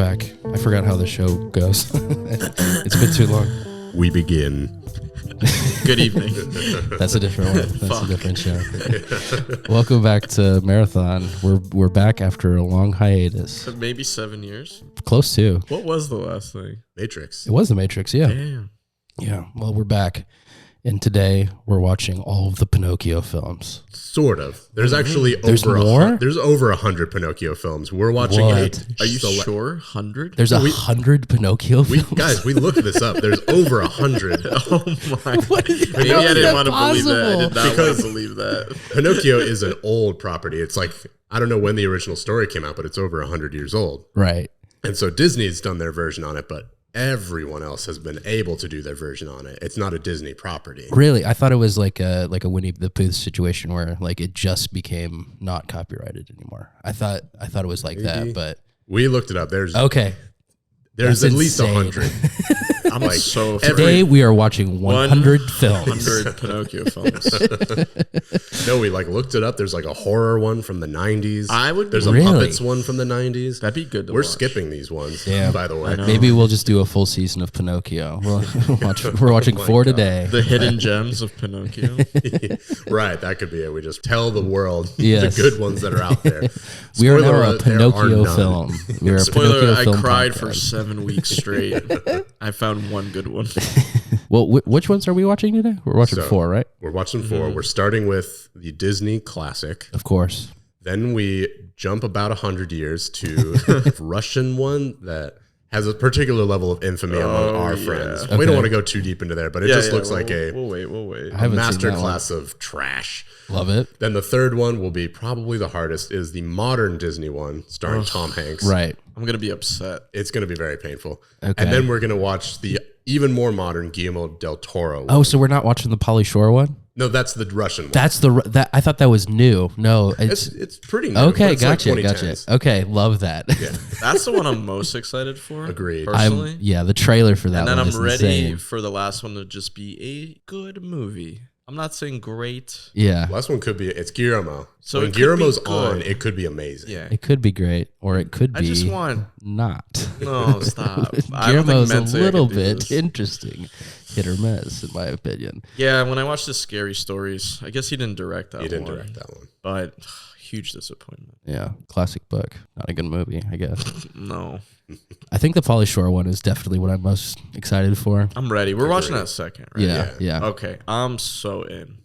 back. I forgot how the show goes. It's been too long. We begin. Good evening. That's a different one. That's a different show. Welcome back to Marathon. We're back after a long hiatus. Maybe 7 years. Close to. What was the last thing? Matrix. It was The Matrix, yeah. Damn. Yeah. Well, we're back. And today we're watching all of the Pinocchio films. Sort of. There's actually There's over more? There's over 100 Pinocchio films. We're watching What? 8. Are you sure? 100? There's 100 Pinocchio films? Guys, we looked this up. There's over 100. Oh my. Maybe How I is didn't that want to believe that. I did not Because- want to believe that. Pinocchio is an old property. It's like, I don't know when the original story came out, but it's over 100 years old. Right. And so Disney's done their version on it, but everyone else has been able to do their version on it. It's not a Disney property. Really? I thought it was like a Winnie the Pooh situation where like it just became not copyrighted anymore. I thought it was like that, but We looked it up. There's okay. There's That's at least insane. 100. I'm like so Today we are watching 100 films. 100 Pinocchio films. No, we like looked it up. There's like a horror one from the 90s. There's a Really? Muppets one from the 90s. That'd be good to We're watch. skipping these ones, Yeah. by the way. Maybe we'll just do a full season of Pinocchio. We're watching 4 today. The hidden gems of Pinocchio. Right, that could be it. We just tell the world Yes. the good ones that are out there. We are Spoiler now a alert, there are Pinocchio none. film. We are a Spoiler, Pinocchio I film cried for podcast. 7 weeks straight. I found one good one. Well, which ones are we watching today? We're watching So- 4, right? We're watching 4. We're starting with the Disney classic. Of course. Then we jump about 100 years to a Russian one that has a particular level of infamy among our yeah. friends. Okay. We don't want to go too deep into there, but it just looks like We'll wait. I haven't seen master that one. class of trash. Love it. Then the third one will be probably the hardest, is the modern Disney one starring Tom Hanks. Right. I'm going to be upset. It's going to be very painful. Okay. And then we're going to watch the even more modern Guillermo Del Toro one. Oh, so we're not watching the Pauly Shore one? No, that's the Russian one. That's that. I thought that was new. No, It's pretty new. okay. but it's like Gotcha. 2010s. Okay, love that. Yeah, That's the one I'm most excited for. Agreed. Personally. The trailer for that And then one I'm is ready insane. for the last one to just be a good movie. I'm not saying great. Yeah, last one could be, it's Guillermo. So when it could Guillermo's be good. on, it could be amazing. Yeah. it could be great, or it could be I just want. not. No, stop. I don't think Guillermo's a mentally I little could do bit this. interesting, hit or miss, in my opinion. Yeah, when I watched the Scary Stories, I guess he didn't direct that one. He didn't direct that one. But huge disappointment. Yeah, classic book, not a good movie, I guess. No. I think the Pauly Shore one is definitely what I'm most excited for. I'm ready. We're watching that second, right? Yeah. Okay, I'm so in.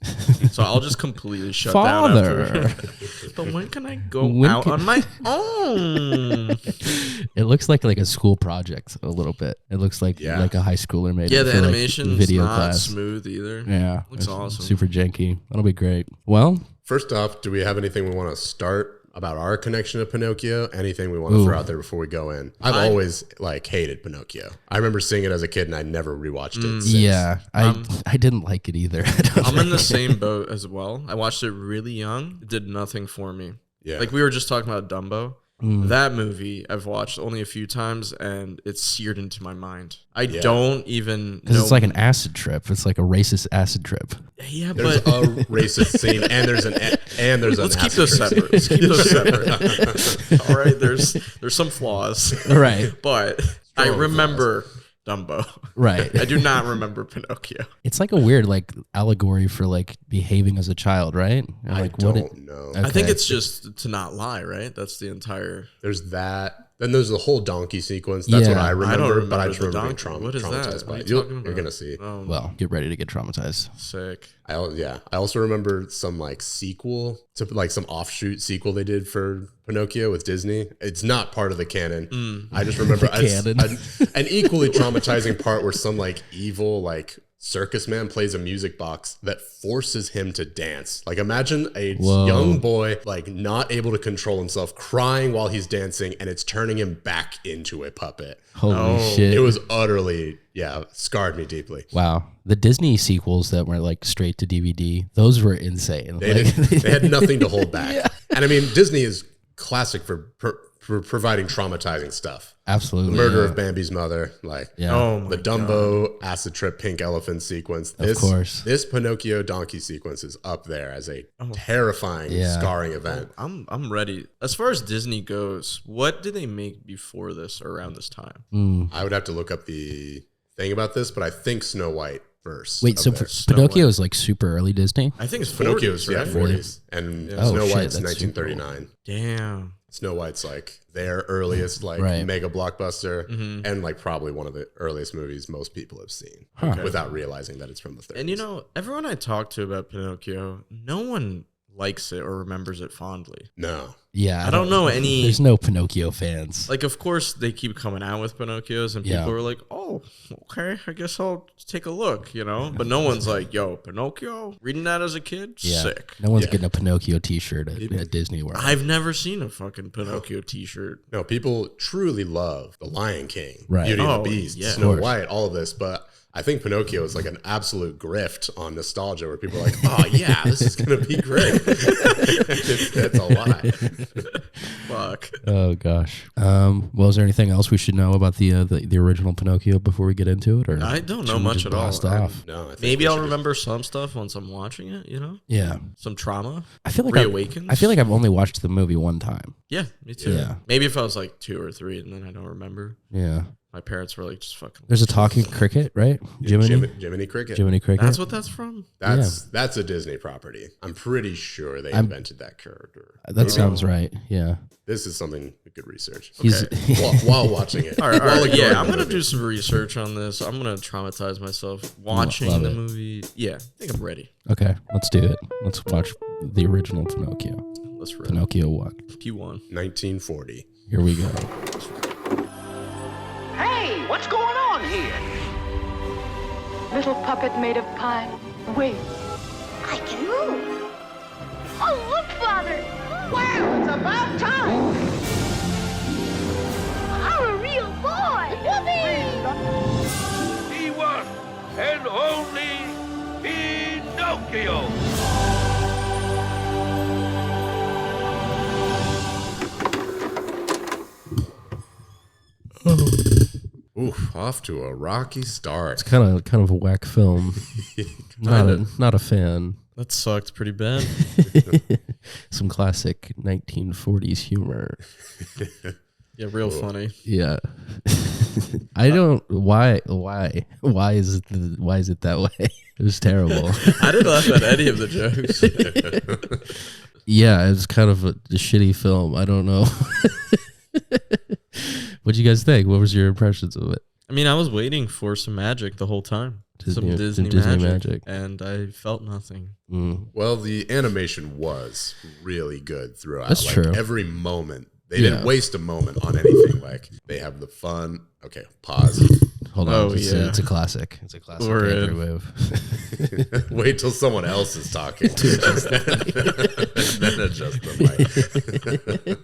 So I'll just completely shut Father. down after. But when can I go When out can- on my own? It looks like a school project a little bit. It looks like Yeah. like a high schooler made Yeah, it the for, like, animation's video not class. smooth either. Yeah, Looks it's awesome. super janky. That'll be great. Well, First off, do we have anything we want to start about our connection to Pinocchio? Anything we want to throw out there before we go in? I've always like hated Pinocchio. I remember seeing it as a kid and I never rewatched it since. yeah, I didn't like it either. I'm in the same boat as well. I watched it really young. It did nothing for me. Yeah. Like we were just talking about Dumbo. That movie I've watched only a few times and it's seared into my mind. I don't even Because know. it's like an acid trip. It's like a racist acid trip. Yeah, There's but a racist scene and there's an let's keep those separate. Let's keep those separate. All right, there's some flaws, Right, but I remember Dumbo. right. I do not remember Pinocchio. It's like a weird like allegory for like behaving as a child, right? Or, I like don't know. I think Okay. it's just to not lie, right? That's the entire. There's that. Then there's the whole donkey sequence. That's what Yeah. I remember. I don't but I remember just the remember being donkey. What is that? traumatized What by are it. you talking You're about? going to see. Oh, Well, get ready to get traumatized. sick. I also remember some like sequel to like some offshoot sequel they did for Pinocchio with Disney. It's not part of the canon. I just remember Canon. an equally traumatizing part where some like evil like circus man plays a music box that forces him to dance. Like imagine a young boy like not able to control himself, crying while he's dancing, and it's turning him back into a puppet. Holy shit. It was utterly scarred me deeply. Wow. The Disney sequels that were like straight to DVD, those were insane. They had nothing to hold back. And I mean, Disney is classic for providing traumatizing stuff. Absolutely. The murder of Bambi's mother, like Oh the Dumbo acid trip pink elephant sequence. Of course. This Pinocchio donkey sequence is up there as a terrifying, scarring event. I'm ready. As far as Disney goes, what did they make before this or around this time? I would have to look up the thing about this, but I think Snow White first. Wait, so Pinocchio is like super early Disney? I think it's 40s, Pinocchio's right? 40s, and Oh, Snow shit, White's that's super 1939. Damn. Snow White's like their earliest like mega blockbuster, and like probably one of the earliest movies most people have seen without realizing that it's from the 30s. And you know, everyone I talk to about Pinocchio, no one likes it or remembers it fondly. No. Yeah. I don't know any. There's no Pinocchio fans. Like, of course, they keep coming out with Pinocchios, and people are like, oh, okay, I guess I'll take a look, you know? But no one's like, yo, Pinocchio? Reading that as a kid? Sick. No one's getting a Pinocchio t-shirt at Disney World. I've never seen a fucking Pinocchio t-shirt. No, people truly love The Lion King, Right. Beauty and the Beast, yeah. Snow White, all of this, but I think Pinocchio is like an absolute grift on nostalgia where people are like, oh yeah, this is going to be great. It's a lie. Fuck. Oh gosh. Well, is there anything else we should know about the original Pinocchio before we get into it? Or I don't know should we much just at all. blast off? No, I think Maybe we I'll should remember some stuff once I'm watching it, you know? Yeah. Some trauma. I feel like Reawakens. I feel like I've only watched the movie one time. Yeah, me too. Yeah. Maybe if I was like 2 or 3 and then I don't remember. Yeah. My parents were like, just fucking. There's a talking cricket, right? Jiminy Cricket. Jiminy Cricket. That's what that's from? That's a Disney property. I'm pretty sure they invented that character. That sounds right. Yeah. This is something we could research. He's- While watching it. All right, While ignoring yeah, the I'm going to movie. do some research on this. I'm going to traumatize myself watching Love the it. movie. Yeah, I think I'm ready. Okay, let's do it. Let's watch the original Pinocchio. Let's rip. Pinocchio 1. P1. 1940. Here we go. Hey, what's going on here? Little puppet made of pine. Wait. I can move. Oh, look, Father. Well, it's about time. I'm a real boy. Whoopee! He was and only Pinocchio. Oof, off to a rocky start. Kind of a whack film. Not a fan. That sucked pretty bad. Some classic 1940s humor. Yeah, real funny. Yeah. I don't why is it that way? It was terrible. I didn't laugh at any of the jokes. Yeah, it's kind of a shitty film. I don't know. What'd you guys think? What was your impressions of it? I mean, I was waiting for some magic the whole time. Some Disney magic. And I felt nothing. Well, the animation was really good throughout. That's true. Every moment. They didn't waste a moment on anything. Like, they have the fun. Okay, pause. Hold on. Oh, It's a classic. It's a classic We're Andrew in. move. Wait till someone else is talking. Then adjust the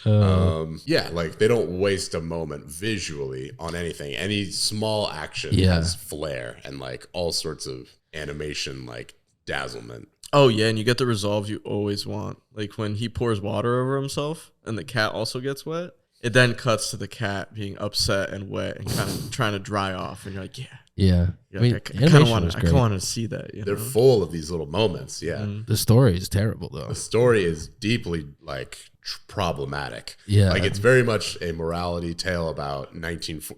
mic. Yeah, like they don't waste a moment visually on anything. Any small action has flair and like all sorts of animation, like dazzlement. Oh, yeah, and you get the resolve you always want. Like when he pours water over himself and the cat also gets wet, it then cuts to the cat being upset and wet and kind of trying to dry off. And you're like, yeah. Yeah. I kind of want to see that. You know? They're full of these little moments. Yeah. The story is terrible though. The story is deeply like problematic. Yeah. Like it's very much a morality tale about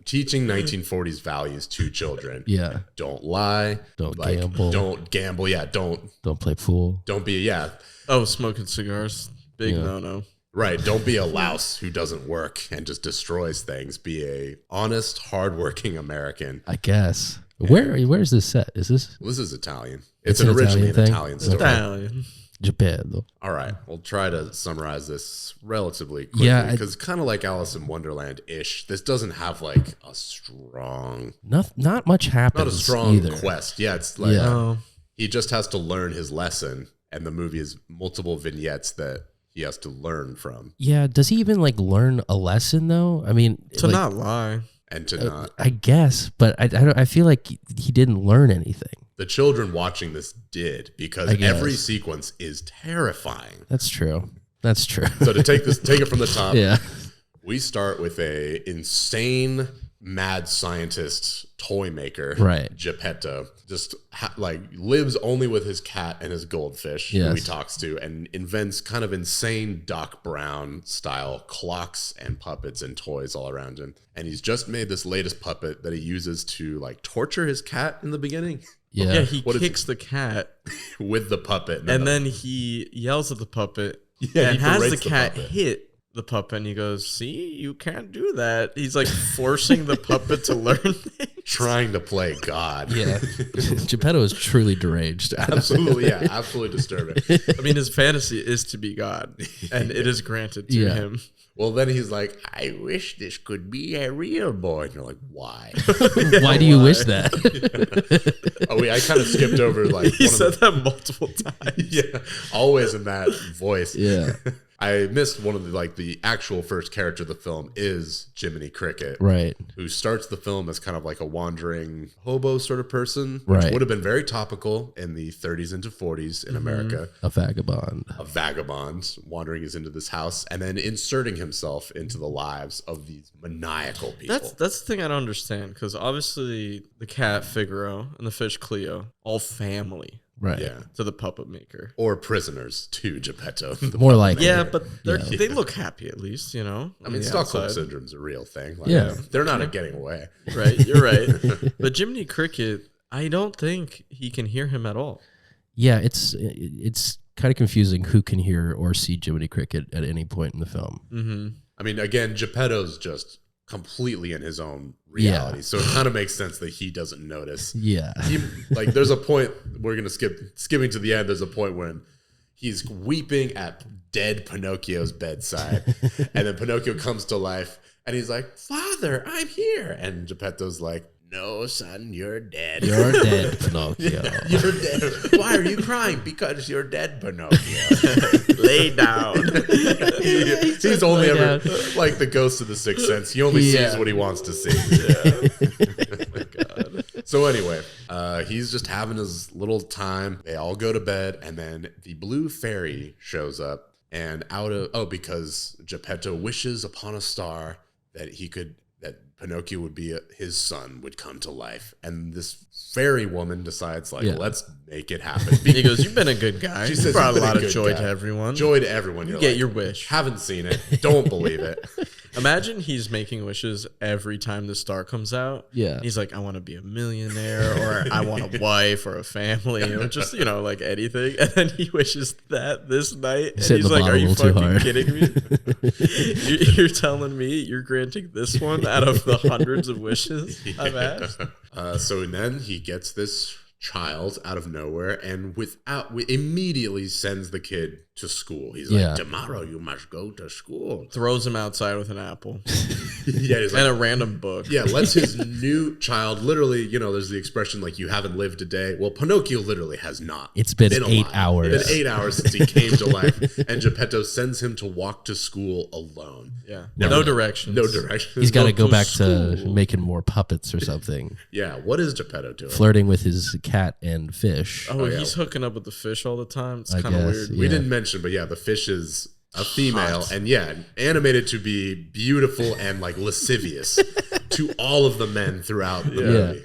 teaching 1940s values to children. Yeah. Don't lie. Don't gamble. Don't gamble. Yeah. Don't play pool. Don't be, yeah. Oh, smoking cigars. Big no-no. Right. Don't be a louse who doesn't work and just destroys things. Be a honest, hardworking American. I guess. Where is this set? Is this? Well, this is Italian. It's It's an originally an Italian Italian thing? story. Italian. Japan though. All right. We'll try to summarize this relatively quickly. Yeah, Because kind of like Alice in Wonderland-ish, this doesn't have like a strong, Not much happens. not a strong either. quest. Yeah. It's like Oh. he just has to learn his lesson. And the movie is multiple vignettes that he has to learn from Yeah, does he even like learn a lesson though? I mean, To like, not lie. and to not. I guess, but I feel like he didn't learn anything. The children watching this did, because I guess. every sequence is terrifying. That's true. That's true. So to take it from the top, Yeah. we start with a insane mad scientist toy maker, Right. Geppetto, just lives only with his cat and his goldfish, who he Yes. talks to, and invents kind of insane Doc Brown style clocks and puppets and toys all around him. And he's just made this latest puppet that he uses to like torture his cat in the beginning. Yeah. Yeah, he What is kicks the cat, With the puppet, and then he yells at the puppet, Yeah, and he has the berates the cat puppet. hit the puppet, and he goes, "See, you can't do that." He's like forcing the puppet to learn things. trying to play God. Yeah. Geppetto is truly deranged. Absolutely, yeah, absolutely disturbing. I mean, his fantasy is to be God, and it is granted to Yeah. him. Well, then he's like, I wish this could be a real boy. And you're like, why? Why do you wish that? I kind of skipped over like He one of said that multiple times. yeah, always in that voice. Yeah. I missed one of the actual first character of the film is Jiminy Cricket, Right. who starts the film as kind of like a wandering hobo sort of person, which Right. would have been very topical in the 30s into 40s in America. A vagabond. A vagabond wandering is into this house and then inserting himself into the lives of these maniacal people. That's the thing I don't understand, because obviously the cat Figaro and the fish Cleo, all family Right. yeah. to the puppet maker. Or prisoners to Geppetto. More like Yeah, but they look happy at least, you know. I mean, Stockholm Syndrome's a real thing. Like, Yeah. They're not getting away. Right, you're right. But Jiminy Cricket, I don't think he can hear him at all. Yeah, it's kind of confusing who can hear or see Jiminy Cricket at any point in the film. Mm-hmm. I mean, again, Geppetto's just completely in his own reality. Yeah. So it kind of makes sense that he doesn't notice. Yeah. There's a point, we're going to skipping to the end. There's a point when he's weeping at dead Pinocchio's bedside. And then Pinocchio comes to life and he's like, Father, I'm here. And Geppetto's like, no, son, you're dead. You're dead, Pinocchio. You're dead. Why are you crying? Because you're dead, Pinocchio. Lay down. He's only ever like the ghost of the Sixth Sense. He only sees what he wants to see. Oh my God. So anyway, he's just having his little time. They all go to bed, and then the blue fairy shows up, and because Geppetto wishes upon a star that Pinocchio would be his son would come to life, and this fairy woman decides let's make it happen. He goes, "You've been a good guy. She You says, brought a "You've been lot a of good joy guy." to everyone. Joy to everyone. You You're get like, your wish. Haven't seen it. Don't believe it. Imagine he's making wishes every time the star comes out. Yeah. He's like, I want to be a millionaire, or I want a wife or a family, or just, like anything. And then he wishes that this night. And hitting he's the like, bottom are a you little too fucking hard." kidding me? You're telling me you're granting this one out of the hundreds of wishes I've asked? So then he gets this child out of nowhere and immediately sends the kid to school. He's Yeah. like, tomorrow you must go to school. Throws him outside with an apple Yeah, he's like, and a random book. yeah, lets his new child literally, there's the expression like you haven't lived a day. Well, Pinocchio literally has not. It's been 8 alive. hours. It's been 8 hours since he came to life, and Geppetto sends him to walk to school alone. Yeah. No directions. No directions. He's got to go to back to school. making more puppets or something. Yeah, what is Geppetto doing? Flirting with his cat and fish. Oh, yeah. He's hooking up with the fish all the time. It's I kind of guess, weird. yeah. We didn't mention, but yeah, the fish is a female, and animated to be beautiful and lascivious to all of the men throughout the movie.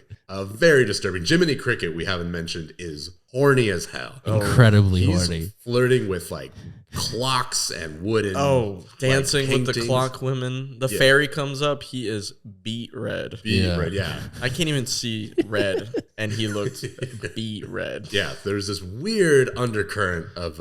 Very disturbing. Jiminy Cricket, we haven't mentioned, is horny as hell. Incredibly He's horny. flirting with clocks and wooden. Dancing with the paintings. clock women. The fairy comes up. He is beat red. Yeah. Right, yeah. I can't even see red, and he looked beat red. Yeah, there's this weird undercurrent of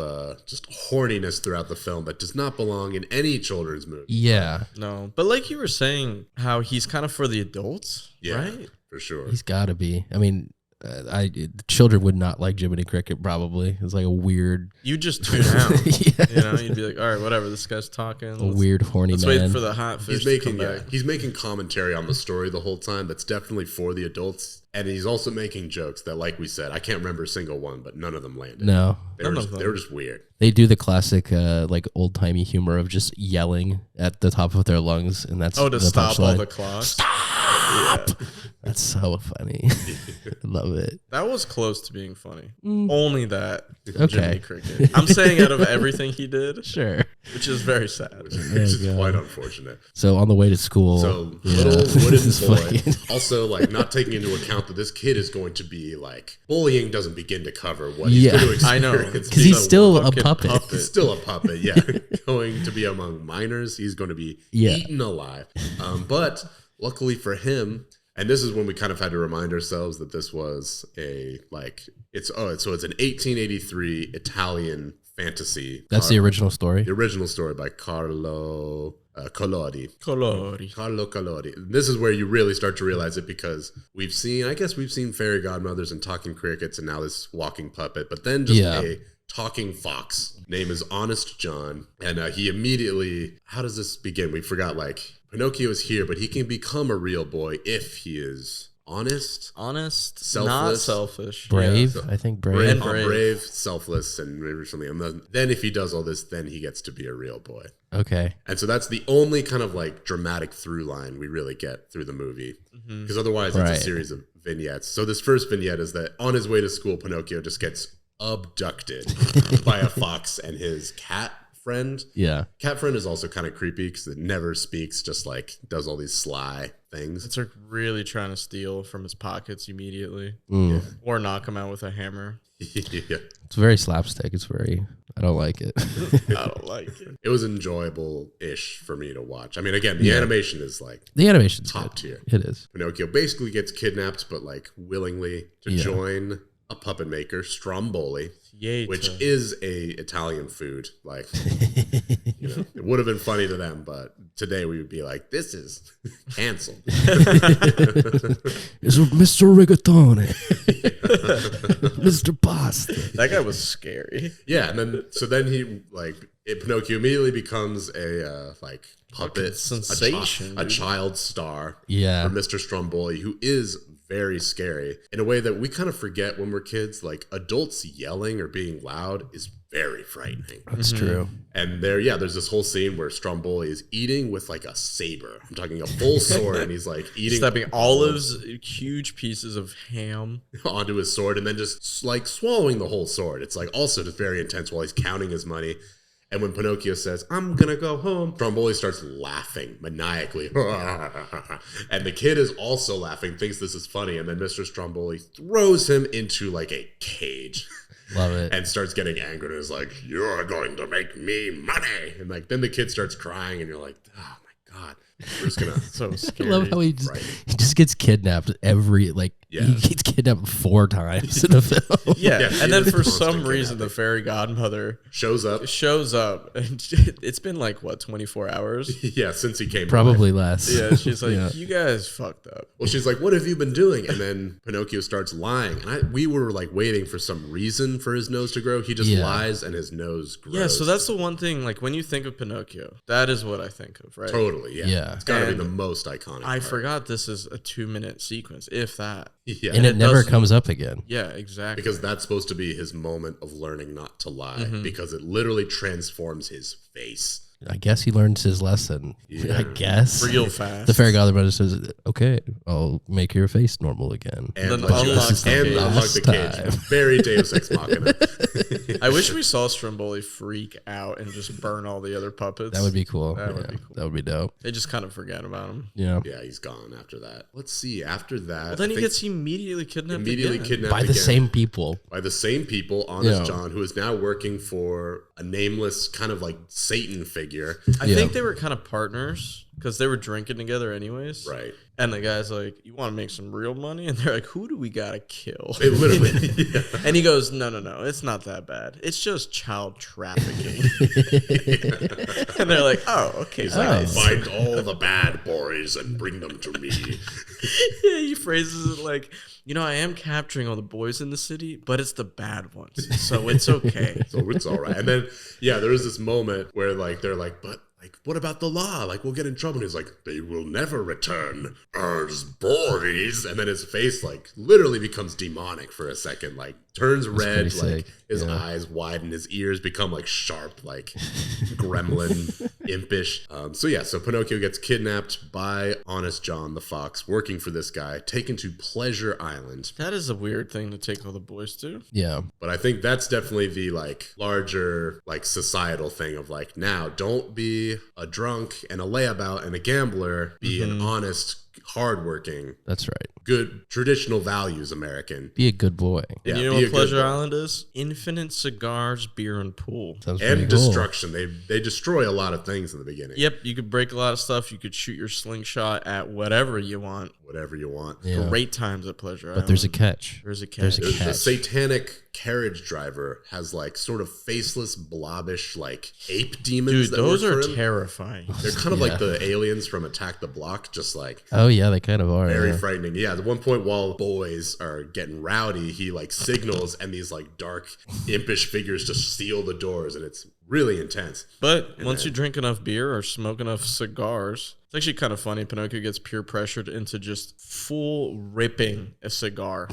just horniness throughout the film that does not belong in any children's movie. Yeah. No, but like you were saying, how he's kind of for the adults, Yeah, right? for sure. He's got to be. I mean, the children would not like Jiminy Cricket, probably. It's like a weird, You just tune out. Yeah. You'd be like, all right, whatever. This guy's talking. a weird horny Let's man. wait for the hot fish He's to come making back. he's making commentary on the story the whole time. That's definitely for the adults. And he's also making jokes that, like we said, I can't remember a single one, but none of them landed. No. They were just weird. They do the classic like old timey humor of just yelling at the top of their lungs, and that's to stop all the clocks. Stop! Yeah. That's so funny. I love it. That was close to being funny. Only that. Okay. Jiminy Cricket. I'm saying out of everything he did, Sure. which is very sad. Which is quite unfortunate. So on the way to school, So yeah. little wooden boy. Fucking- Also, like not taking into account that this kid is going to be like bullying doesn't begin to cover what he's going to experience. I know. because he's still a fucking puppet. He's still a puppet, yeah. Going to be among minors. He's going to be eaten alive. But luckily for him, and this is when we kind of had to remind ourselves that this was it's an 1883 Italian fantasy. That's the original story. The original story by Carlo Collodi. Colori. Carlo Collodi. This is where you really start to realize it, because we've seen fairy godmothers and talking crickets and now this walking puppet, but then just a talking fox. Name is Honest John. And he immediately, how does this begin? We forgot, like, Pinocchio is here, but he can become a real boy if he is honest, Selfless, not selfish, Brave. Yeah. I think brave. brave, selfless, and originally. And then if he does all this, then he gets to be a real boy. Okay. And so that's the only kind of like dramatic through line we really get through the movie. Because otherwise it's a series of vignettes. So this first vignette is that on his way to school, Pinocchio just gets abducted by a fox and his cat friend. Yeah. Cat friend is also kind of creepy because it never speaks, just like does all these sly things. It's like really trying to steal from his pockets immediately, or knock him out with a hammer. Yeah. It's very slapstick. I don't like it. I don't like it. It was enjoyable-ish for me to watch. I mean, again, the animation is like The animation's top good. tier. It is. Pinocchio basically gets kidnapped, but like willingly to join a puppet maker, Stromboli, which is a Italian food. Like, it would have been funny to them, but today we would be like, this is canceled. It's Mr. Rigatoni. Mr. Pasta. That guy was scary. Yeah, and then he Pinocchio immediately becomes a puppet sensation, a child star. Yeah. For Mr. Stromboli, who is very scary in a way that we kind of forget when we're kids. Like, adults yelling or being loud is very frightening. That's true. And there's this whole scene where Stromboli is eating with like a saber. I'm talking a full sword, and he's like eating, stepping olives, huge pieces of ham onto his sword, and then just like swallowing the whole sword. It's like also just very intense while he's counting his money. And when Pinocchio says, "I'm gonna go home," Stromboli starts laughing maniacally. And the kid is also laughing, thinks this is funny. And then Mr. Stromboli throws him into like a cage. Love it. And starts getting angry and is like, "You're going to make me money." And like then the kid starts crying and you're like, "Oh my God. We're just gonna." so I scary. love how he just gets kidnapped he gets kidnapped 4 times in the film. Yeah, and then for constant some reason kidnapping. the fairy godmother shows up. and it's been like 24 hours. Yeah, since he came. Probably less. Yeah, she's like, "You guys fucked up." Well, she's like, "What have you been doing?" And then Pinocchio starts lying. And we were like waiting for some reason for his nose to grow. He just lies and his nose grows. Yeah, so that's the one thing, like when you think of Pinocchio, that is what I think of, right? Totally, yeah. Yeah. It's gotta be And the most iconic I part. forgot this is a 2-minute sequence, if that. Yeah. And it never doesn't- comes up again. Yeah, exactly. Because that's supposed to be his moment of learning not to lie, Mm-hmm. because it literally transforms his face. I guess he learns his lesson. Yeah. I guess. real fast. The fairy godmother says, "Okay, I'll make your face normal again." And Then let you unlock the and cage. unlock the Last cage. time. Very Deus Ex Machina. I wish we saw Stromboli freak out and just burn all the other puppets. That would be cool. That would be cool. That would be dope. They just kind of forget about him. Yeah. Yeah, he's gone after that. Let's see. After that, But then I he think gets immediately kidnapped immediately again. kidnapped By the again. same people. By the same people, Honest Yeah. John, who is now working for a nameless kind of like Satan figure. I think they were kind of partners because they were drinking together anyways. Right. And the guy's like, "You want to make some real money?" And they're like, "Who do we gotta kill?" It literally. Yeah. And he goes, No, it's not that bad. It's just child trafficking." And they're like, "Oh, okay, He's nice." like, "Find all the bad boys and bring them to me." Yeah, he phrases it like, "I am capturing all the boys in the city, but it's the bad ones, so it's okay." So it's all right. And then, yeah, there is this moment where like they're like, "But like, what about the law? Like, we'll get in trouble. And he's like, they will never return as boys. And then his face, like, literally becomes demonic for a second. Like, turns red, like, his eyes widen, his ears become, like, sharp, like, gremlin, impish. So Pinocchio gets kidnapped by Honest John the Fox, working for this guy, taken to Pleasure Island. That is a weird thing to take all the boys to. Yeah. But I think that's definitely the, like, larger, like, societal thing of, like, now, don't be a drunk and a layabout and a gambler. Be an honest, hardworking. That's right. Good traditional values American. Be a good boy. Yeah, You know what Pleasure Island is? Infinite cigars, beer, and pool. Sounds and pretty cool. destruction. They destroy a lot of things in the beginning. Yep, you could break a lot of stuff. You could shoot your slingshot at whatever you want. Whatever you want. Yeah. Great times at Pleasure Island. But there's a catch. There's a catch. There's a The catch. satanic carriage driver has like sort of faceless, blobbish, like ape demons. Dude, that those work are for him. terrifying. They're kind of like the aliens from Attack the Block, just like Oh yeah, they kind of are. very yeah. frightening. Yeah, at one point while boys are getting rowdy, he like signals and these like dark, impish figures just seal the doors, and it's really intense. But once you drink enough beer or smoke enough cigars, it's actually kind of funny. Pinocchio gets peer pressured into just full ripping a cigar.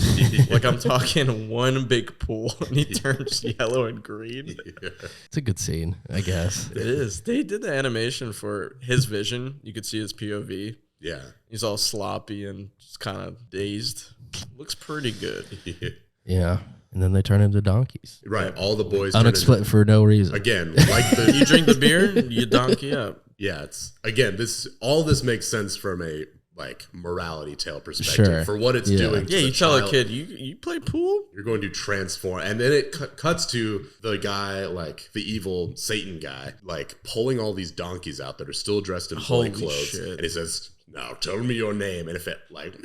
Like I'm talking one big pool, and he turns yellow and green. It's a good scene, I guess. It is. They did the animation for his vision. You could see his POV. Yeah. He's all sloppy and just kind of dazed. Looks pretty good. Yeah. And then they turn into donkeys. Right. All the boys turn Unexplained for no reason. again, like the You drink the beer, you donkey up. yeah, it's again, all this makes sense from a like morality tale perspective Sure. for what it's Yeah. doing. to Yeah, the you tell a child. kid, you play pool? You're going to transform, and then it cuts to the guy, like the evil Satan guy, like pulling all these donkeys out that are still dressed in boy Holy clothes, shit. and he says, "Now tell me your name." And if it like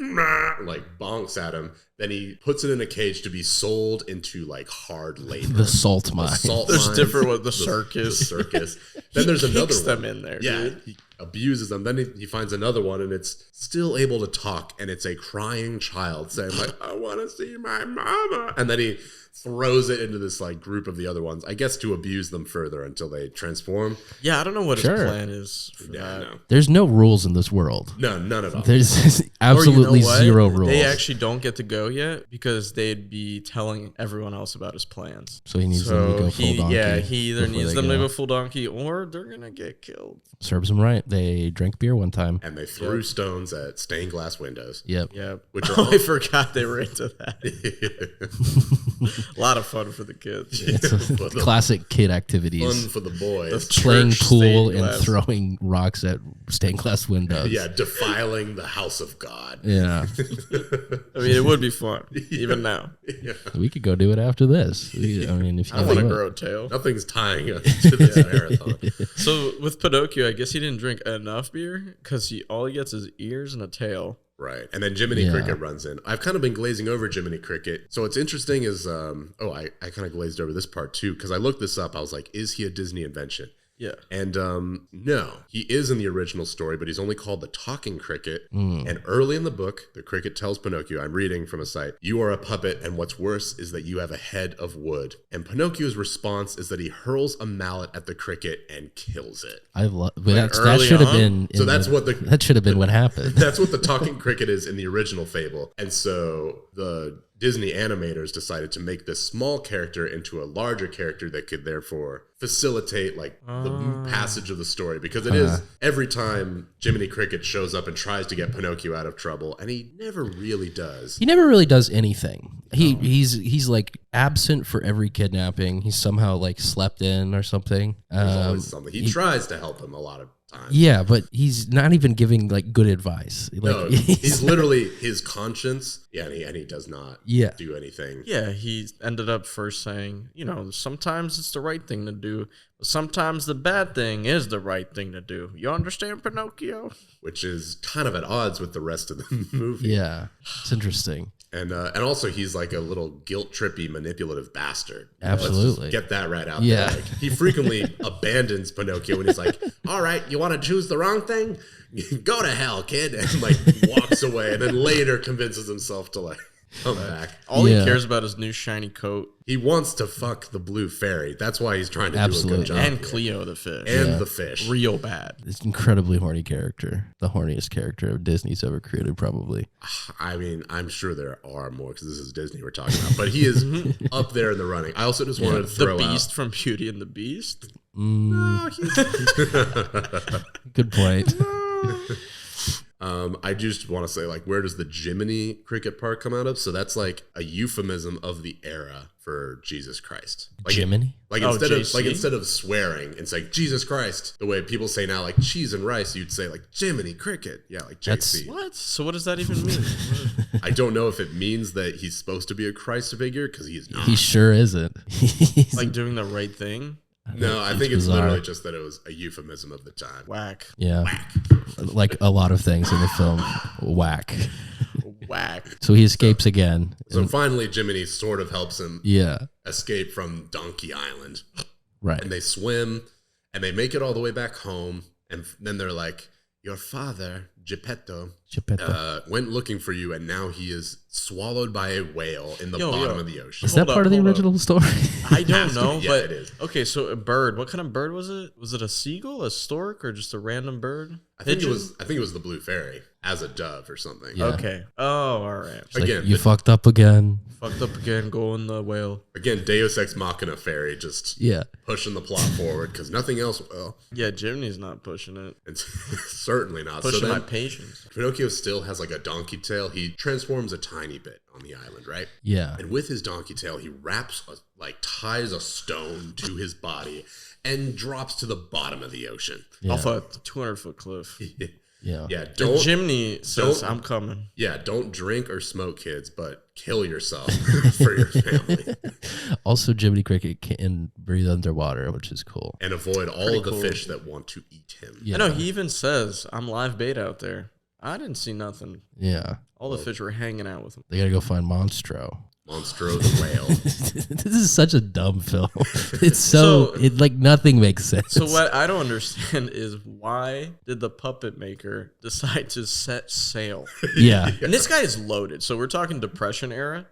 bonks at him, then he puts it in a cage to be sold into like hard labor. The salt mine. Salt There's mines, different with the circus. The circus. Then there's another kicks one. them in there, Yeah, dude. he abuses them. Then he finds another one, and it's still able to talk, and it's a crying child saying like, "I want to see my mama," and then he throws it into this like group of the other ones, I guess to abuse them further until they transform. Yeah, I don't know what Sure. his plan is for Yeah, that. no. There's no rules in this world. No, none at all. There's Or you absolutely know what? zero rules. They actually don't get to go yet because they'd be telling everyone else about his plans. So he needs them to go full donkey. Yeah, he either before needs they them to go. go full donkey or they're gonna get killed. Serves them right. They drank beer one time. And they threw stones at stained glass windows. Yep. Yeah, Which are oh, all- I forgot they were into that. A lot of fun for the kids. Classic kid Fun activies. for the boys. Playing Church pool stained and glass. throwing rocks at stained glass windows. Yeah, defiling the house of God. Yeah. I mean, it would be fun even now. Yeah. We could go do it after this. I mean, if you I want to do it. grow a tail. Nothing's tying us to this marathon. So with Pinocchio, I guess he didn't drink enough beer because all he gets is ears and a tail. Right. And then Jiminy Yeah. Cricket runs in. I've kind of been glazing over Jiminy Cricket. So what's interesting is, I kind of glazed over this part too, because I looked this up. I was like, is he a Disney invention? Yeah. And no, he is in the original story, but he's only called the talking cricket. And early in the book, the cricket tells Pinocchio, I'm reading from a site, "You are a puppet, and what's worse is that you have a head of wood." And Pinocchio's response is that he hurls a mallet at the cricket and kills it. I love that. That early should have on? been. So that's what that should have been what happened. That's what the talking cricket is in the original fable. And so the Disney animators decided to make this small character into a larger character that could therefore facilitate like the passage of the story, because it is every time Jiminy Cricket shows up and tries to get Pinocchio out of trouble, and he never really does. He never really does anything. He's like absent for every kidnapping. He's somehow like slept in or something. There's always something. He tries to help him a lot of times. Yeah, but he's not even giving like good advice. Like No, he's literally his conscience. Yeah, and he does not Yeah. do anything. Yeah, he ended up first saying, sometimes it's the right thing to do, but sometimes the bad thing is the right thing to do. You understand, Pinocchio? Which is kind of at odds with the rest of the movie. Yeah, it's interesting. And also he's like a little guilt trippy, manipulative bastard. Absolutely. Let's just get that right out Yeah. there. Like, he frequently abandons Pinocchio and he's like, "All right, you want to choose the wrong thing? Go to hell, kid," and like walks away, and then later convinces himself to like Come back. All he cares about is new shiny coat. He wants to fuck the blue fairy. That's why he's trying to do a good job. And here. Cleo the fish. And the fish. Real bad. It's an incredibly horny character. The horniest character Disney's ever created, probably. I mean, I'm sure there are more because this is Disney we're talking about, but he is up there in the running. I also just wanted to throw The Beast out from Beauty and the Beast. Good point. I just want to say, like, where does the Jiminy Cricket part come out of? So that's like a euphemism of the era for Jesus Christ. Like Jiminy? Instead of swearing, it's like Jesus Christ. The way people say now, like cheese and rice, you'd say like Jiminy Cricket. Yeah, like JC. What? So what does that even mean? I don't know if it means that he's supposed to be a Christ figure because he's not. He sure isn't. He's Like doing the right thing? No, I think it's bizarre. literally just that it was a euphemism of the time. Whack. Yeah. Like a lot of things in the film. Whack. Whack. So he escapes again. So finally, Jiminy sort of helps him Yeah. escape from Donkey Island. Right. And they swim and they make it all the way back home. And then they're like, your father, Geppetto, went looking for you, and now he is swallowed by a whale in the bottom of the ocean. Is that part of the original story? I don't know, Yeah, but it is. okay. So a bird. What kind of bird was it? Was it a seagull, a stork, or just a random bird? I think it was the blue fairy as a dove or something. Yeah. Okay. Oh, all right. Like, Again, you fucked up again. Fucked up again. Go in the whale. Again, Deus Ex Machina fairy just Yeah. pushing the plot forward because nothing else will. Yeah, Jiminy's not pushing it. It's certainly not. Pushing so my then patience. Pinocchio still has like a donkey tail. He transforms a tiny bit on the island, right? Yeah. And with his donkey tail, he ties a stone to his body and drops to the bottom of the ocean. Yeah. Off a 200-foot cliff. Yeah. Yeah, The Jiminy says, "I'm coming." Yeah, don't drink or smoke, kids, but kill yourself for your family. Also, Jiminy Cricket can breathe underwater, which is cool. And avoid all of the fish that want to eat him. Yeah. I know he even says, "I'm live bait out there." I didn't see nothing. Yeah. All the fish were hanging out with him. They gotta go find Monstro. Monstro the whale. This is such a dumb film. It's so nothing makes sense. So what I don't understand is why did the puppet maker decide to set sail? Yeah. And this guy is loaded. So we're talking Depression era.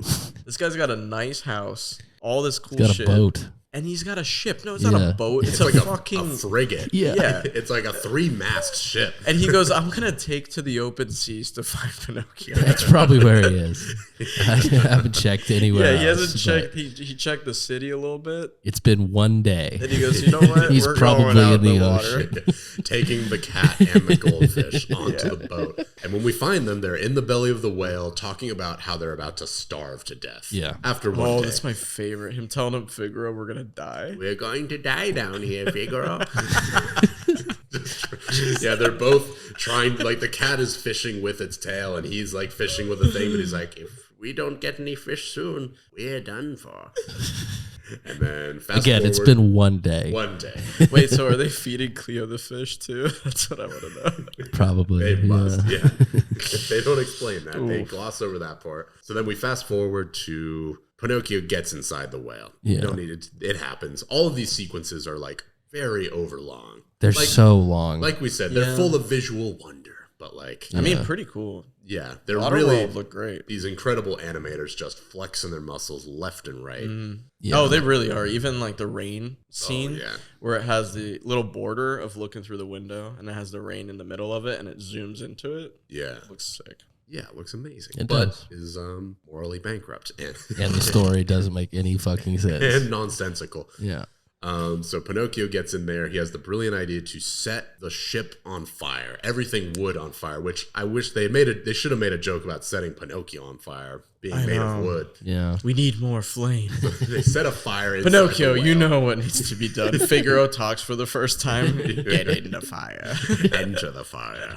This guy's got a nice house, all this cool Got a shit. boat. And he's got a ship. No, it's not a boat. It's a like fucking a frigate. Yeah. It's like a 3-mast ship. And he goes, "I'm gonna take to the open seas to find Pinocchio." That's probably where he is. I haven't checked anywhere. Yeah, he else, hasn't but checked. He checked the city a little bit. It's been one day. And he goes, "You know what? He's We're probably going out in the water." Taking the cat and the goldfish onto the boat. And when we find them, they're in the belly of the whale talking about how they're about to starve to death. Yeah. After one Oh, day. that's my favorite. Him telling him, "Figaro, we're gonna die." We're going to die down here, Figaro. Yeah, they're both trying, like the cat is fishing with its tail and he's like fishing with a thing, but he's like, if we don't get any fish soon, we're done for. And then fast Again, forward, it's been one day. one day. Wait, so are they feeding Cleo the fish too? That's what I want to know. Probably. They must, yeah. They don't explain that. They gloss over that part. So then we fast forward to Pinocchio gets inside the whale. Yeah. You don't need it. It happens. All of these sequences are like very overlong. They're like, so long. like we said, they're full of visual wonder. But like, I mean, pretty cool. yeah, they're Water really World look great. these incredible animators just flexing their muscles left and right. Yeah. Oh, they really are. Even like the rain scene yeah. where it has the little border of looking through the window and it has the rain in the middle of it and it zooms into it. Yeah, Looks sick. yeah, it looks amazing. It but does. is morally bankrupt and And the story doesn't make any fucking sense. and nonsensical. Yeah. So Pinocchio gets in there. He has the brilliant idea to set the ship on fire, everything wood on fire. Which I wish they had made it. They should have made a joke about setting Pinocchio on fire, being made of wood. Yeah. We need more flame. They set a fire. Inside Pinocchio, the you whale. know what needs to be done. Figaro talks for the first time. Get in the fire. Enter the fire.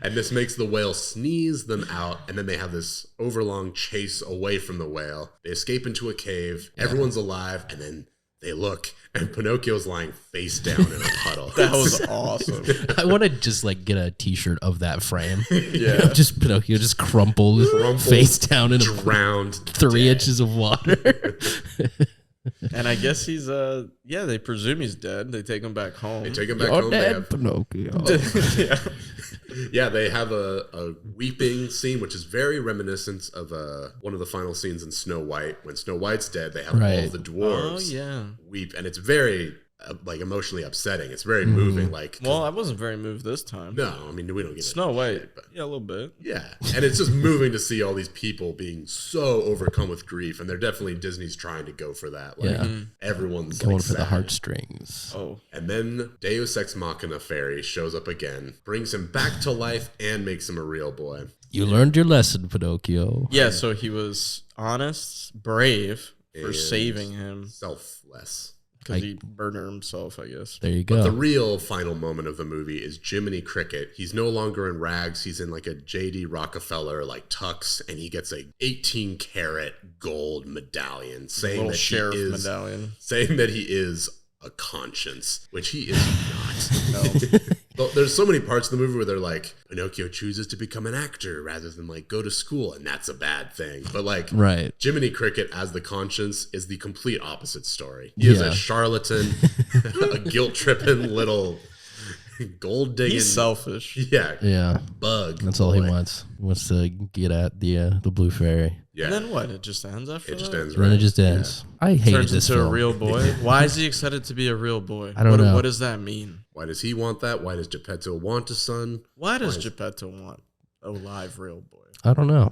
And this makes the whale sneeze them out, and then they have this overlong chase away from the whale. They escape into a cave. Everyone's alive, and then they look, and Pinocchio's lying face down in a puddle. That was awesome. I want to just like get a t-shirt of that frame. Yeah. Just Pinocchio just crumpled, face down in drowned 3 dead. inches of water. And I guess he's they presume he's dead. They take him back home. They take him back You're home. dead, Pinocchio. Yeah. Yeah, they have a weeping scene, which is very reminiscent of one of the final scenes in Snow White. When Snow White's dead, they have all the dwarves weep, and it's very like emotionally upsetting. It's very moving. Like, well, I wasn't very moved this time. No, I mean we don't get Snow White, shit, but yeah, a little bit. Yeah, and it's just moving to see all these people being so overcome with grief, and they're definitely Disney's trying to go for that. Like everyone's going like for the sad. heartstrings. Oh, And then Deus Ex Machina Fairy shows up again, brings him back to life, and makes him a real boy. You learned your lesson, Pinocchio. yeah. So he was honest, brave for And saving him selfless. because he murdered himself, I guess. There you go. But the real final moment of the movie is Jiminy Cricket. He's no longer in rags. He's in like a J.D. Rockefeller like tux, and he gets a 18-karat gold medallion saying Little that sheriff he is medallion. saying that he is a conscience, which he is not. But there's so many parts of the movie where they're like, Pinocchio chooses to become an actor rather than like go to school, and that's a bad thing. But like, Right. Jiminy Cricket as the conscience is the complete opposite story. He is a charlatan, a guilt-tripping little gold digging. He's selfish. Yeah. Bug. That's all he wants. He wants to get at the blue fairy. Yeah. And then what? It just ends after It just that? ends. And then it Right. just ends. I hated Turns this into film. a real boy. Why is he excited to be a real boy? I don't know. What does that mean? Why does he want that? Why does Geppetto want a son? Why does Geppetto want a live real boy? I don't know.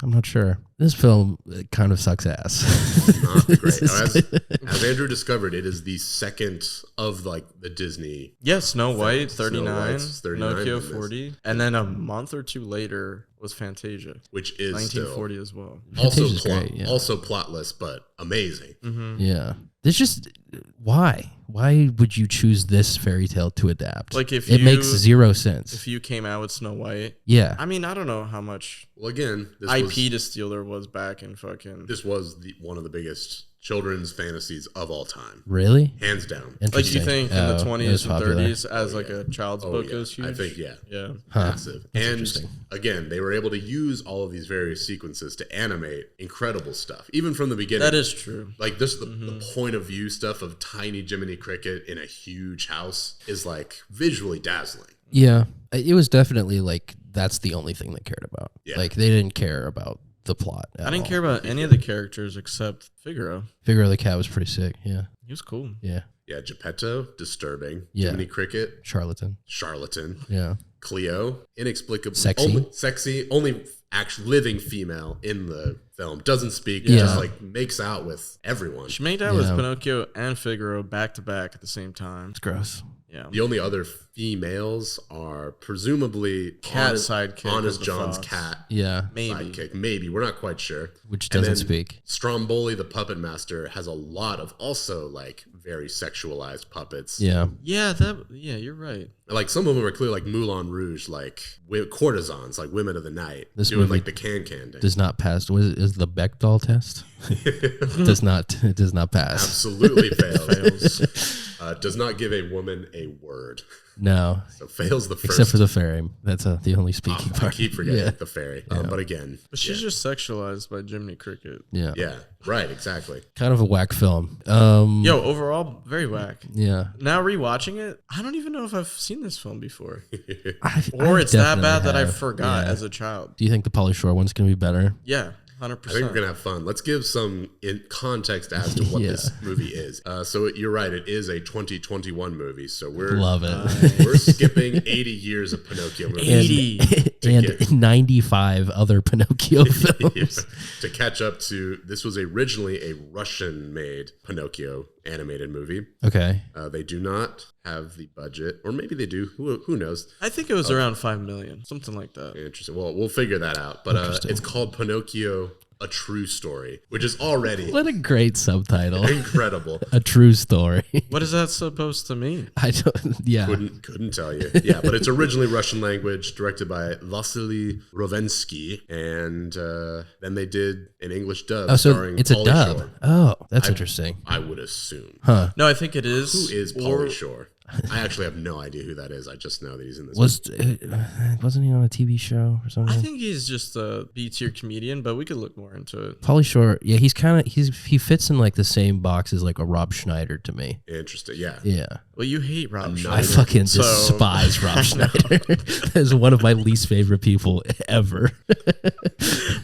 I'm not sure. This film kind of sucks ass. Not great. As Andrew discovered, it is the second of like the Disney. Yeah, Snow White, Snow 39, White's 39, Pinocchio, and this. 40. And then a month or two later was Fantasia. Which is 1940 as well. also Fantasia's great, yeah. also plotless, but amazing. Yeah. There's just why? Why would you choose this fairy tale to adapt? Like if it you- makes zero sense. If you came out with Snow White, Yeah. I mean, I don't know how much Well, again, IP to steal there was back in fucking. This was one of the biggest children's fantasies of all time, really? hands down. Like you Interesting. think in Oh, the it 20s was and popular. 30s as like a child's book yeah. it was huge? I think Yeah. massive. And interesting. again, they were able to use all of these various sequences to animate incredible stuff, even from the beginning. That is true. Like this, the point of view stuff of tiny Jiminy Cricket in a huge house is like visually dazzling. Yeah. It was definitely like that's the only thing they cared about. Yeah. Like they didn't care about the plot. I didn't care about any of the characters except Figaro. Figure the cat was pretty sick. Yeah. He was cool. Yeah. Yeah, Geppetto, disturbing. Yeah. Jiminy Cricket, Charlatan. charlatan. Yeah. Cleo, inexplicable, Sexy. only actual living female in the film. Doesn't speak, Yeah. just like makes out with everyone. She made out with Yeah. Pinocchio and Figaro back to back at the same time. It's gross. Yeah. The only other females are presumably Cat sidekick Honest of the John's fox. cat Yeah. Maybe. sidekick. Maybe. We're not quite sure. Which And doesn't then speak. Stromboli, the puppet master, has a lot of also like very sexualized puppets. Yeah. Yeah, you're right. Like some of them are clearly like Moulin Rouge, like courtesans, like women of the night, This doing movie like the can dance. Does not pass. What is the Bechdel test? does not. It does not pass. Absolutely fails. Does not give a woman a word. No. So fails the first. Except for the fairy. That's the only speaking I part. keep forgetting Yeah. the fairy. But again, But she's just sexualized by Jiminy Cricket. Yeah. yeah, right, exactly. Kind of a whack film. Yo, overall, very whack. Yeah. Now rewatching it, I don't even know if I've seen this film before. Or It's that bad that I forgot as a child. Do you think the Pauly Shore one's going to be better? Yeah, 100%. I think we're gonna have fun. Let's give some context as to what Yeah. this movie is. So you're right; it is a 2021 movie. So we're Love it. we're skipping 80 years of Pinocchio movies. 80. and 95 other Pinocchio films. Yeah, to catch up to. This was originally a Russian-made Pinocchio animated movie. Okay. They do not have the budget, or maybe they do. Who knows? I think it was around 5 million, something like that. Interesting. Well, we'll figure that out. But Interesting. it's called Pinocchio: A True Story, which is already What a great subtitle. incredible. A true story. What is that supposed to mean? I don't. Yeah. Couldn't tell you. Yeah, but it's originally Russian language, directed by Vasily Rovensky, and then they did an English dub Oh, so starring it's a Pauly dub. Shore. Oh, that's interesting. I would assume. No, I think it is. Who is or Pauly Shore? I actually have no idea who that is. I just know that he's in this. Wasn't he on a TV show or something? I think he's just a B-tier comedian, but we could look more into it. Pauly Shore, yeah, he fits in like the same box as like a Rob Schneider to me. Interesting, yeah. Yeah. Well, you hate Rob Schneider. I fucking despise Rob Schneider. That is one of my least favorite people ever.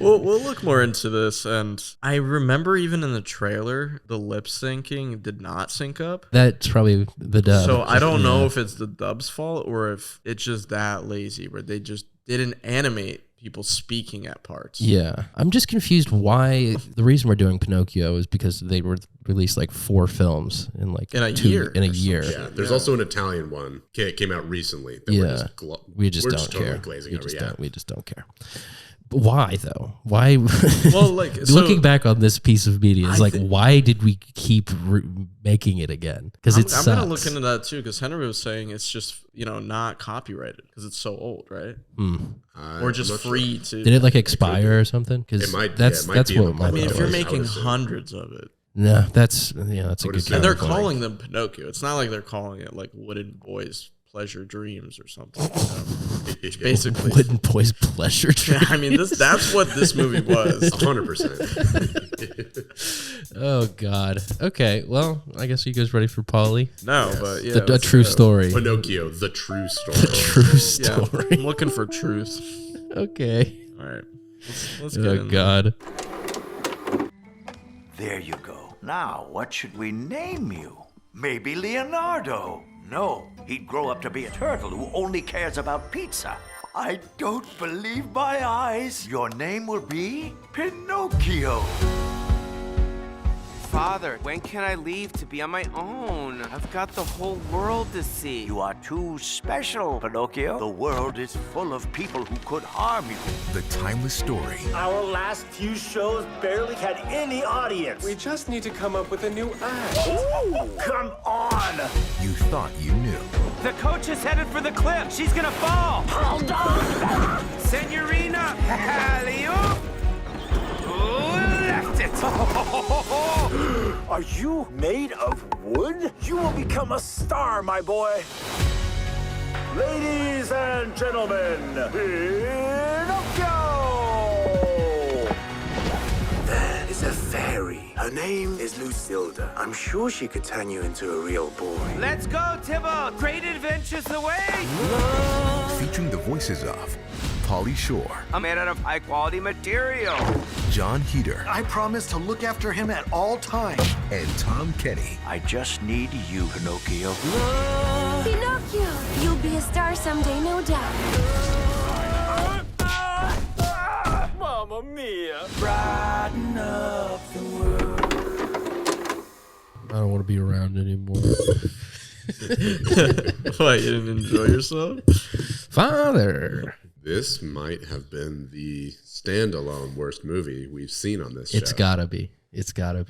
We'll look more into this, and I remember even in the trailer, the lip syncing did not sync up. That's probably the dub. So I don't know if it's the dub's fault or if it's just that lazy where they just didn't animate people speaking at parts. Yeah. I'm just confused why the reason we're doing Pinocchio is because they were released like 4 films in like in a year. Yeah. There's also an Italian one. It came out recently. That we just don't totally care. Glazing We over. just don't care. But why though? Why? Well, like looking back on this piece of media, it's like, why did we keep making it again? Because it sucks. I'm gonna look into that too. Because Henry was saying it's just not copyrighted because it's so old, right? Or just free to. Did it like expire or something? Because it might. That's what it might be. If you're making hundreds of it. No, that's a good. And they're calling them Pinocchio. It's not like they're calling it like Wooden Boys Pleasure Dreams or something. It's basically Wooden Boys Pleasure Dreams. I mean, that's what this movie was. 100%. Oh God. Okay. Well, I guess you guys ready for Pauly? No, yes. But yeah, the true story. Pinocchio, the true story. The true story. Yeah, I'm looking for truth. Okay. All right. Let's get in God. There you go. Now, what should we name you? Maybe Leonardo. No, he'd grow up to be a turtle who only cares about pizza. I don't believe my eyes. Your name will be Pinocchio. Father, when can I leave to be on my own? I've got the whole world to see. You are too special, Pinocchio. The world is full of people who could harm you. The timeless story. Our last few shows barely had any audience. We just need to come up with a new act. Ooh, come on! You thought you knew. The coach is headed for the cliff. She's gonna fall. Hold on! Senorina, alley-oop. Left it. Are you made of wood? You will become a star, my boy. Ladies and gentlemen, Pinocchio! There is a fairy. Her name is Lucilda. I'm sure she could turn you into a real boy. Let's go, Tybalt. Great adventures away. Featuring the voices of Pauly Shore. I'm made out of high-quality material. John Heder. I promise to look after him at all times. And Tom Kenny. I just need you, Pinocchio. Pinocchio, you'll be a star someday, no doubt. Mamma mia! Brighten up the world. I don't want to be around anymore. What, you didn't enjoy yourself? Father. This might have been the standalone worst movie we've seen on this show. It's gotta be.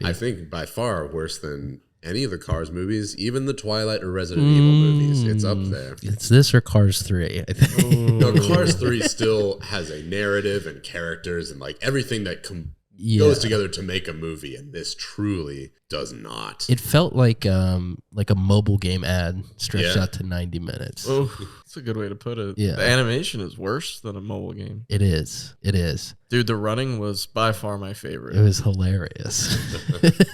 I think by far worse than any of the Cars movies, even the Twilight or Resident Evil movies. It's up there. It's this or Cars 3, I think. No, Cars 3 still has a narrative and characters and like everything that goes together to make a movie, and this truly does not. It felt like a mobile game ad stretched out to 90 minutes. Oh, that's a good way to put it. Yeah. The animation is worse than a mobile game. It is. Dude, the running was by far my favorite. It was hilarious.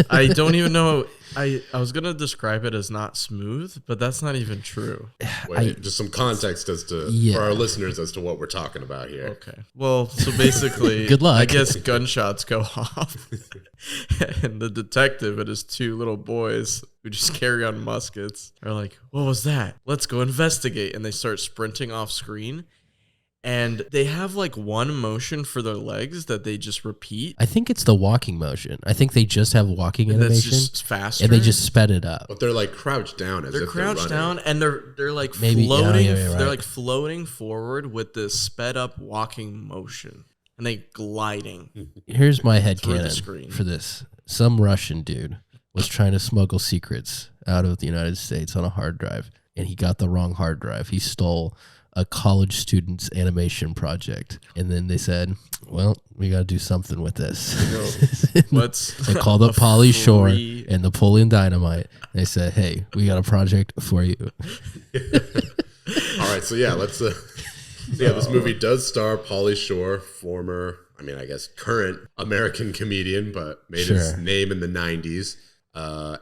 I don't even know. I was going to describe it as not smooth, but that's not even true. Wait, just some context as to for our listeners as to what we're talking about here. Okay. Well, so basically, good luck. I guess gunshots go off, and the detective and his 2 little boys who just carry on muskets are like, "What was that? Let's go investigate." And they start sprinting off screen. And they have like one motion for their legs that they just repeat. I think it's the walking motion. I think they just have walking animation. That's just faster. And they just sped it up. But they're like crouched down as they're if crouched they're running. down and they're like Maybe, floating. right. They're like floating forward with this sped up walking motion. And they gliding. Here's my through the headcanon screen. for this. Some Russian dude was trying to smuggle secrets out of the United States on a hard drive. And he got the wrong hard drive. He stole a college student's animation project. And then they said, well, we got to do something with this. They called up Pauly Shore and Napoleon Dynamite. They said, hey, we got a project for you. All right, so yeah, let's. This movie does star Pauly Shore, former, I guess current American comedian, but made his name in the 90s,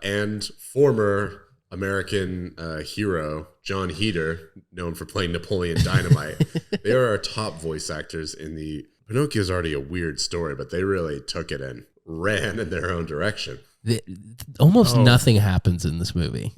and former American hero John Heder, known for playing Napoleon Dynamite. They are our top voice actors in the. Pinocchio is already a weird story, but they really took it and ran in their own direction. Almost nothing happens in this movie.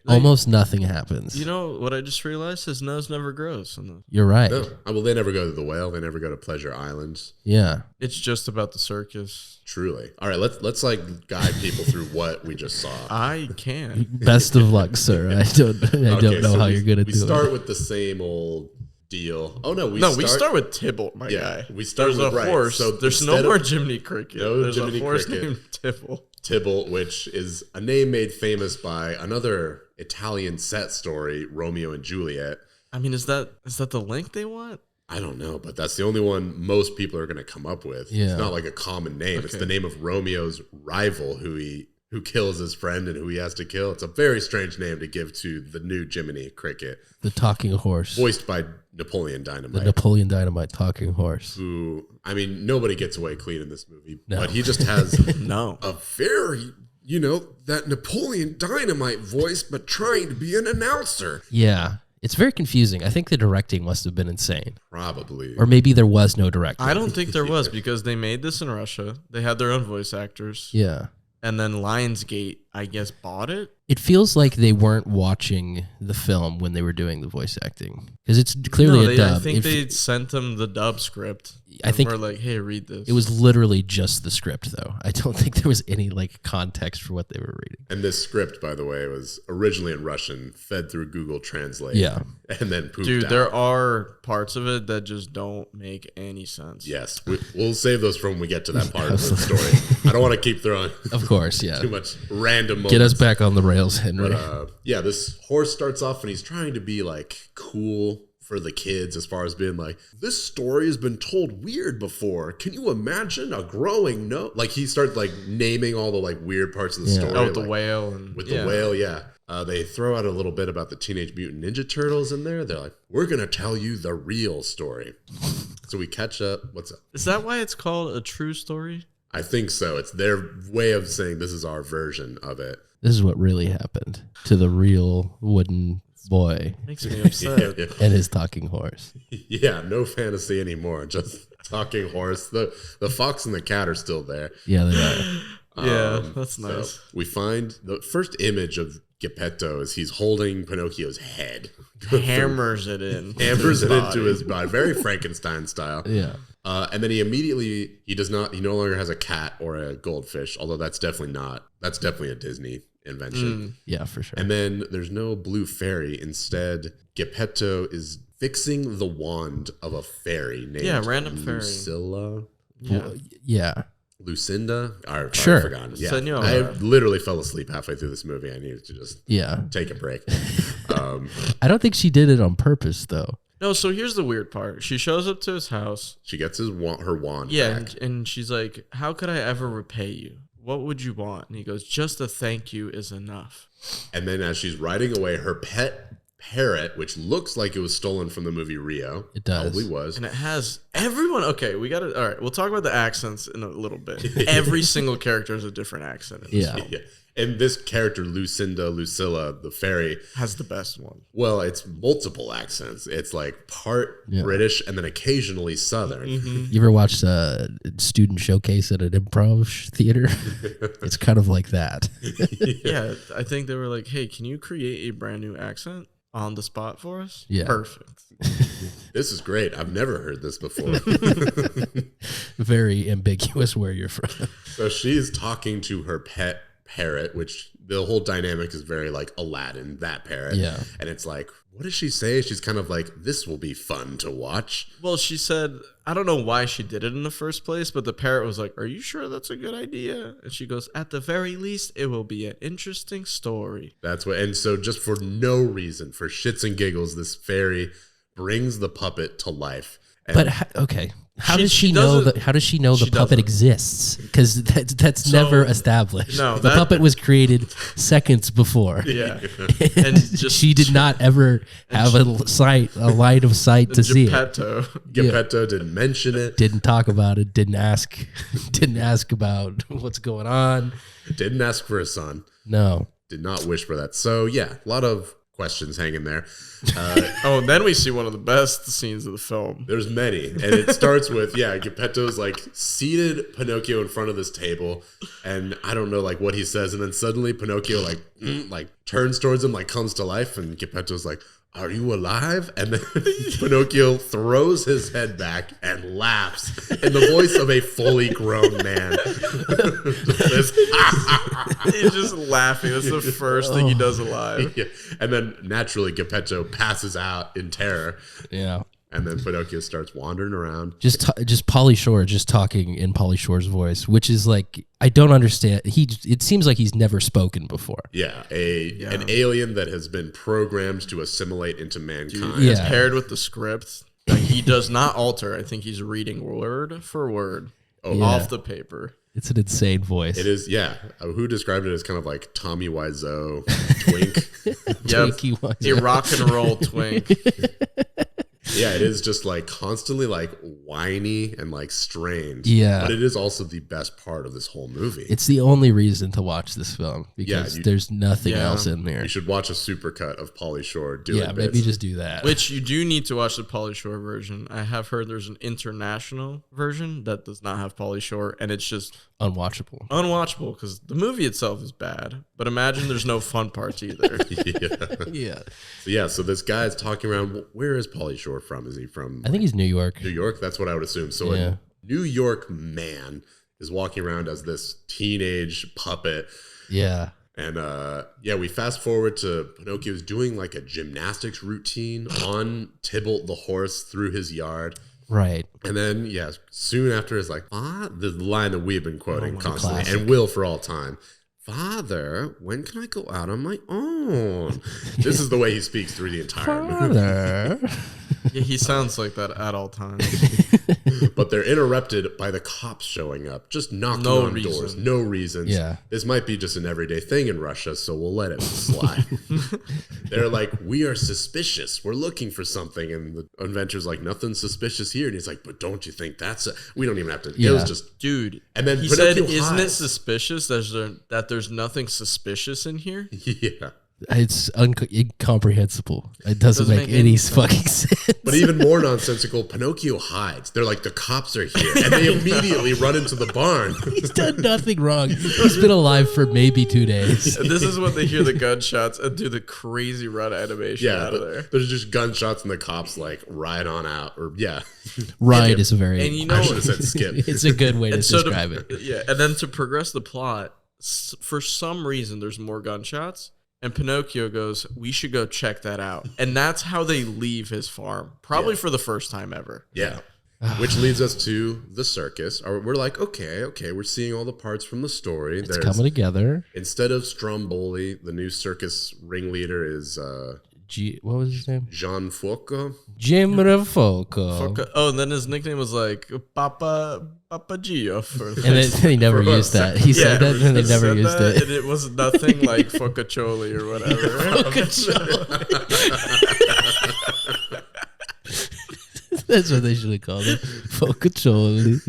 Almost nothing happens. You know what I just realized? His nose never grows. You're right. No. Well, they never go to the whale. They never go to Pleasure Island. Yeah. It's just about the circus. Truly. All right, let's like guide people through what we just saw. I can. Best of luck, sir. I don't know how you're gonna do it. We start with the same old deal. Oh no, we start with Tybalt, my guy. We start There's with a horse. So there's no more Jiminy Cricket. There's Jiminy a horse Cricket. named Tybalt. Tybalt, which is a name made famous by another Italian set story, Romeo and Juliet. Is that the link they want? I don't know, but that's the only one most people are going to come up with. Yeah. It's not like a common name. Okay. It's the name of Romeo's rival who kills his friend and who he has to kill. It's a very strange name to give to the new Jiminy Cricket. The talking horse. Voiced by Napoleon Dynamite. The Napoleon Dynamite talking horse. Who, nobody gets away clean in this movie. No. But he just has a very, that Napoleon Dynamite voice, but trying to be an announcer. Yeah. It's very confusing. I think the directing must have been insane. Probably. Or maybe there was no directing. I don't think there was because they made this in Russia. They had their own voice actors. Yeah. And then Lionsgate, I guess, bought it. It feels like they weren't watching the film when they were doing the voice acting. Because it's clearly a dub. I think they sent them the dub script. I think we're like, hey, read this. It was literally just the script, though. I don't think there was any context for what they were reading. And this script, by the way, was originally in Russian, fed through Google Translate. Yeah. And then pooped Dude, out. there are parts of it that just don't make any sense. Yes. We'll save those for when we get to that part of the story. I don't want to keep throwing of course, yeah. too much random moments. Get us back on the rails, Henry. But, this horse starts off and he's trying to be cool for the kids as far as being this story has been told weird before. Can you imagine a growing nose? He starts naming all the weird parts of the story. Oh, with the whale. The whale, yeah. They throw out a little bit about the Teenage Mutant Ninja Turtles in there. They're like, we're going to tell you the real story. So we catch up. What's up? Is that why it's called a true story? I think so. It's their way of saying this is our version of it. This is what really happened to the real wooden boy. Makes me upset. And his talking horse. Yeah, no fantasy anymore. Just talking horse. The fox and the cat are still there. Yeah, they are. Yeah, that's nice. So we find the first image of Geppetto is he's holding Pinocchio's head. Hammers it in. Hammers it into his body. Very Frankenstein style. Yeah. And then he no longer has a cat or a goldfish, although that's definitely a Disney invention. Yeah, for sure. And then there's no blue fairy. Instead, Geppetto is fixing the wand of a fairy named random fairy. Lucilla. Yeah. Lucinda? Sure. I've forgotten. Yeah. I literally fell asleep halfway through this movie. I needed to just take a break. I don't think she did it on purpose, though. No, so here's the weird part. She shows up to his house. She gets her wand back. And she's like, how could I ever repay you? What would you want? And he goes, just a thank you is enough. And then as she's riding away, her pet parrot, which looks like it was stolen from the movie Rio. It does. Probably was. And it has everyone. Okay, we got it. All right, we'll talk about the accents in a little bit. Every single character has a different accent. Yeah. And this character, Lucilla, the fairy, has the best one. Well, it's multiple accents. It's part British and then occasionally Southern. You ever watched a student showcase at an improv theater? It's kind of like that. Yeah, I think they were like, hey, can you create a brand new accent on the spot for us? Yeah. Perfect. This is great. I've never heard this before. Very ambiguous where you're from. So she's talking to her pet parrot, which the whole dynamic is very Aladdin, that parrot. Yeah. And it's what does she say? She's kind of this will be fun to watch. Well, she said, I don't know why she did it in the first place, but the parrot was like, are you sure that's a good idea? And she goes, at the very least, it will be an interesting story. That's what, and so just for no reason, for shits and giggles, this fairy brings the puppet to life. But okay, how does she know that? How does she know the puppet exists? Because that's never established. No, the puppet was created seconds before. Yeah, and she did not ever have a line of sight to see it. Geppetto didn't mention it. Didn't talk about it. Didn't ask about what's going on. Didn't ask for a son. No. Did not wish for that. So yeah, a lot of questions hanging there. And then we see one of the best scenes of the film. There's many, and it starts with Geppetto's like seated Pinocchio in front of this table, and I don't know like what he says, and then suddenly Pinocchio like turns towards him, like comes to life, and Geppetto's like, "Are you alive?" And then Pinocchio throws his head back and laughs in the voice of a fully grown man. He's just laughing. That's the first thing he does alive. Yeah. And then naturally Geppetto passes out in terror. Yeah. And then Pinocchio starts wandering around. Just Pauly Shore just talking in Pauly Shore's voice, which is like, I don't understand. It seems like he's never spoken before. Yeah, an alien that has been programmed to assimilate into mankind. It's paired with the script. Like, he does not alter. I think he's reading word for word off the paper. It's an insane voice. It is, yeah. Who described it as kind of like Tommy Wiseau twink? Twinkie Wiseau. A rock and roll twink. Yeah, it is just like constantly like whiny and like strange. Yeah. But it is also the best part of this whole movie. It's the only reason to watch this film because there's nothing else in there. You should watch a supercut of Pauly Shore doing bits. Maybe just do that. Which you do need to watch the Pauly Shore version. I have heard there's an international version that does not have Pauly Shore, and it's just unwatchable. Unwatchable because the movie itself is bad. But imagine there's no fun parts either. So this guy is talking around. Where is Pauly Shore from? Is he from? I think he's New York. New York? That's what I would assume. So a New York man is walking around as this teenage puppet. Yeah. And we fast forward to Pinocchio's doing like a gymnastics routine on Tybalt the horse through his yard. Right. And then, soon after is like, the line that we've been quoting constantly classic. and will for all time. Father, when can I go out on my own? This is the way he speaks through the entire movie. Yeah, he sounds like that at all times. But they're interrupted by the cops showing up, just knocking on doors. No reasons. Yeah. This might be just an everyday thing in Russia, so we'll let it slide. They're like, we are suspicious. We're looking for something. And the inventor's like, nothing suspicious here. And he's like, but don't you think we don't even have to. It was just. Dude. And then he said, isn't it suspicious that there's nothing suspicious in here? Yeah. It's incomprehensible. It doesn't make any fucking sense. But even more nonsensical, Pinocchio hides. They're like, the cops are here. And they immediately run into the barn. He's done nothing wrong. He's been alive for maybe 2 days. And this is when they hear the gunshots and do the crazy run animation out of there. There's just gunshots and the cops like ride on out. Ride is a very... I should have said skip. It's a good way to describe it. Yeah, and then to progress the plot, for some reason, there's more gunshots. And Pinocchio goes, we should go check that out. And that's how they leave his farm. Probably for the first time ever. Yeah. Which leads us to the circus. We're like, okay, we're seeing all the parts from the story. It's coming together. Instead of Stromboli, the new circus ringleader is... what was his name? Jean Foucault. Jim Foucault. Oh, and then his nickname was like Papa Gio. And they never used that. He said that and they never used it. And it was nothing like Focaccioli or whatever. That's what they should have called it. Focaccioli.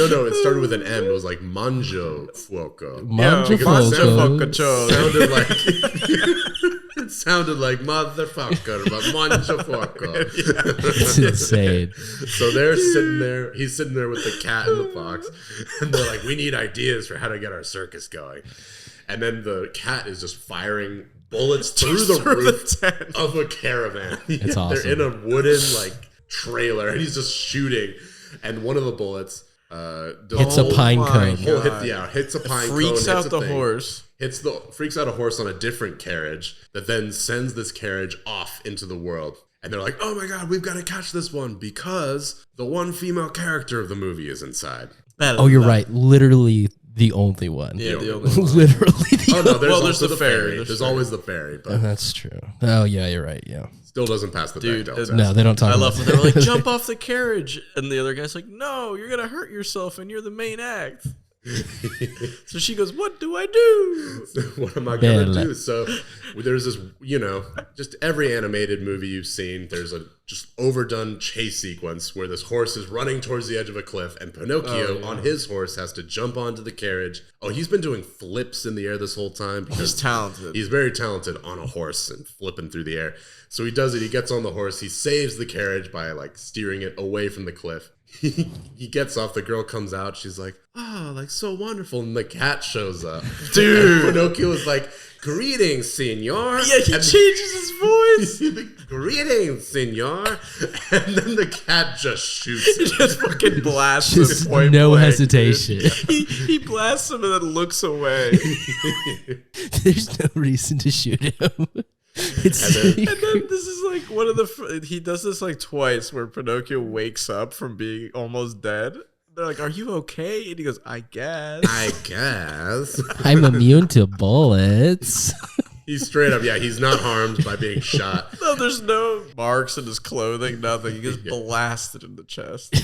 No, it started with an M. It was like Manjo Fuoco. Manjo Focaccioli. Sounded like... It sounded like motherfucker, but Manjo Fuoco. It's insane. So they're sitting there. He's sitting there with the cat and the fox. And they're like, we need ideas for how to get our circus going. And then the cat is just firing bullets through the roof of a caravan. It's awesome. They're in a wooden trailer, and he's just shooting. And one of the bullets hits a pine cone. Hits a pine cone. Freaks out the horse. Freaks out a horse on a different carriage that then sends this carriage off into the world. And they're like, oh my God, we've got to catch this one because the one female character of the movie is inside. Oh, you're right. Literally the only one. Yeah, the only one. Literally the only one. There's the fairy. There's always the fairy. But that's true. Oh, yeah, you're right. Yeah. Still doesn't pass the Bechdel test. No, they don't talk I about love when that. they were like, jump off the carriage. And the other guy's like, no, you're going to hurt yourself and you're the main act. So she goes, what do I do? What am I going to do? So there's this, just every animated movie you've seen, there's a just overdone chase sequence where this horse is running towards the edge of a cliff and Pinocchio on his horse has to jump onto the carriage. Oh, he's been doing flips in the air this whole time. He's talented. He's very talented on a horse and flipping through the air. So he does it. He gets on the horse. He saves the carriage by like steering it away from the cliff. He gets off. The girl comes out. She's like, oh, like so wonderful. And the cat shows up. Dude. And Pinocchio is like, greetings, senor. Yeah, he changes his voice. Greetings, senor. And then the cat just shoots him. Just fucking blasts Just him point no blank, hesitation. He blasts him and then looks away. There's no reason to shoot him. And then this is like one of the he does this like twice where Pinocchio wakes up from being almost dead. They're like, are you okay? And he goes, I guess. I'm immune to bullets. He's straight up, he's not harmed by being shot. No, there's no marks in his clothing, nothing. He gets blasted in the chest.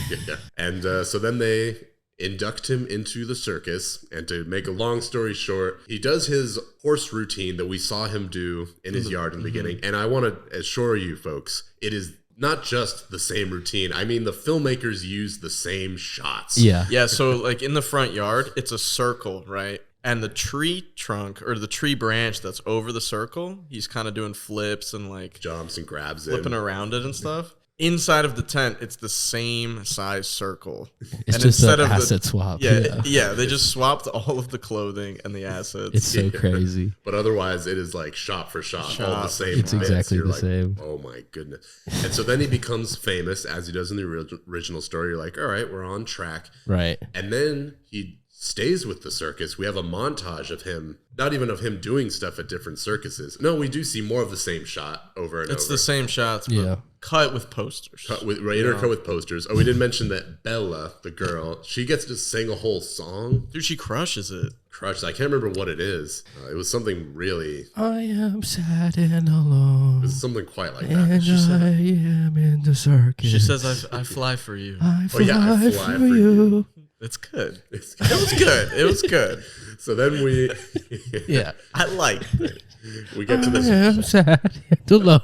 And so then they induct him into the circus. And to make a long story short, he does his horse routine that we saw him do in his yard in the beginning. And I want to assure you folks, it is not just the same routine. I mean, the filmmakers use the same shots. Yeah, so like in the front yard, it's a circle, right? And the tree trunk or the tree branch that's over the circle, he's kind of doing flips and like jumps and grabs it, flipping around it and stuff. Inside of the tent, it's the same size circle. It's and just an asset swap. Yeah, they just swapped all of the clothing and the assets. It's so crazy. But otherwise, it is like shot for shot, all the same. It's exactly the same. Oh my goodness. And so then he becomes famous, as he does in the original story. You're like, all right, we're on track. Right. And then he stays with the circus. We have a montage of him, not even of him doing stuff at different circuses. No, we do see more of the same shot over and over. It's the same shots, but cut with posters. Cut with posters. Oh, we didn't mention that Bella, the girl, she gets to sing a whole song. Dude, she crushes it. I can't remember what it is. It was something really... I am sad and alone. It was something quite like that. And I am in the circus. She says, I fly for you. I fly for you. It's good. It was good. It was good. So then we... I liked it. We get to this... I am sad and alone.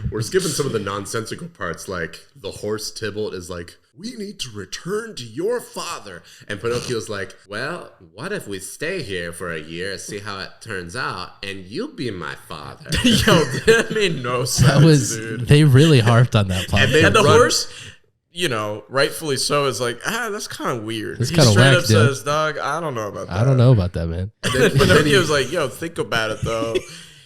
We're skipping some of the nonsensical parts, like the horse Tybalt is like, we need to return to your father. And Pinocchio's like, well, what if we stay here for a year, see how it turns out, and you be my father? Yo, that made no sense, dude. They really harped on that part. And the horse... rightfully so, is like, that's kind of weird. He straight whack, up says, dog, I don't know about that. I don't know about that, man. And then he was like, yo, think about it, though.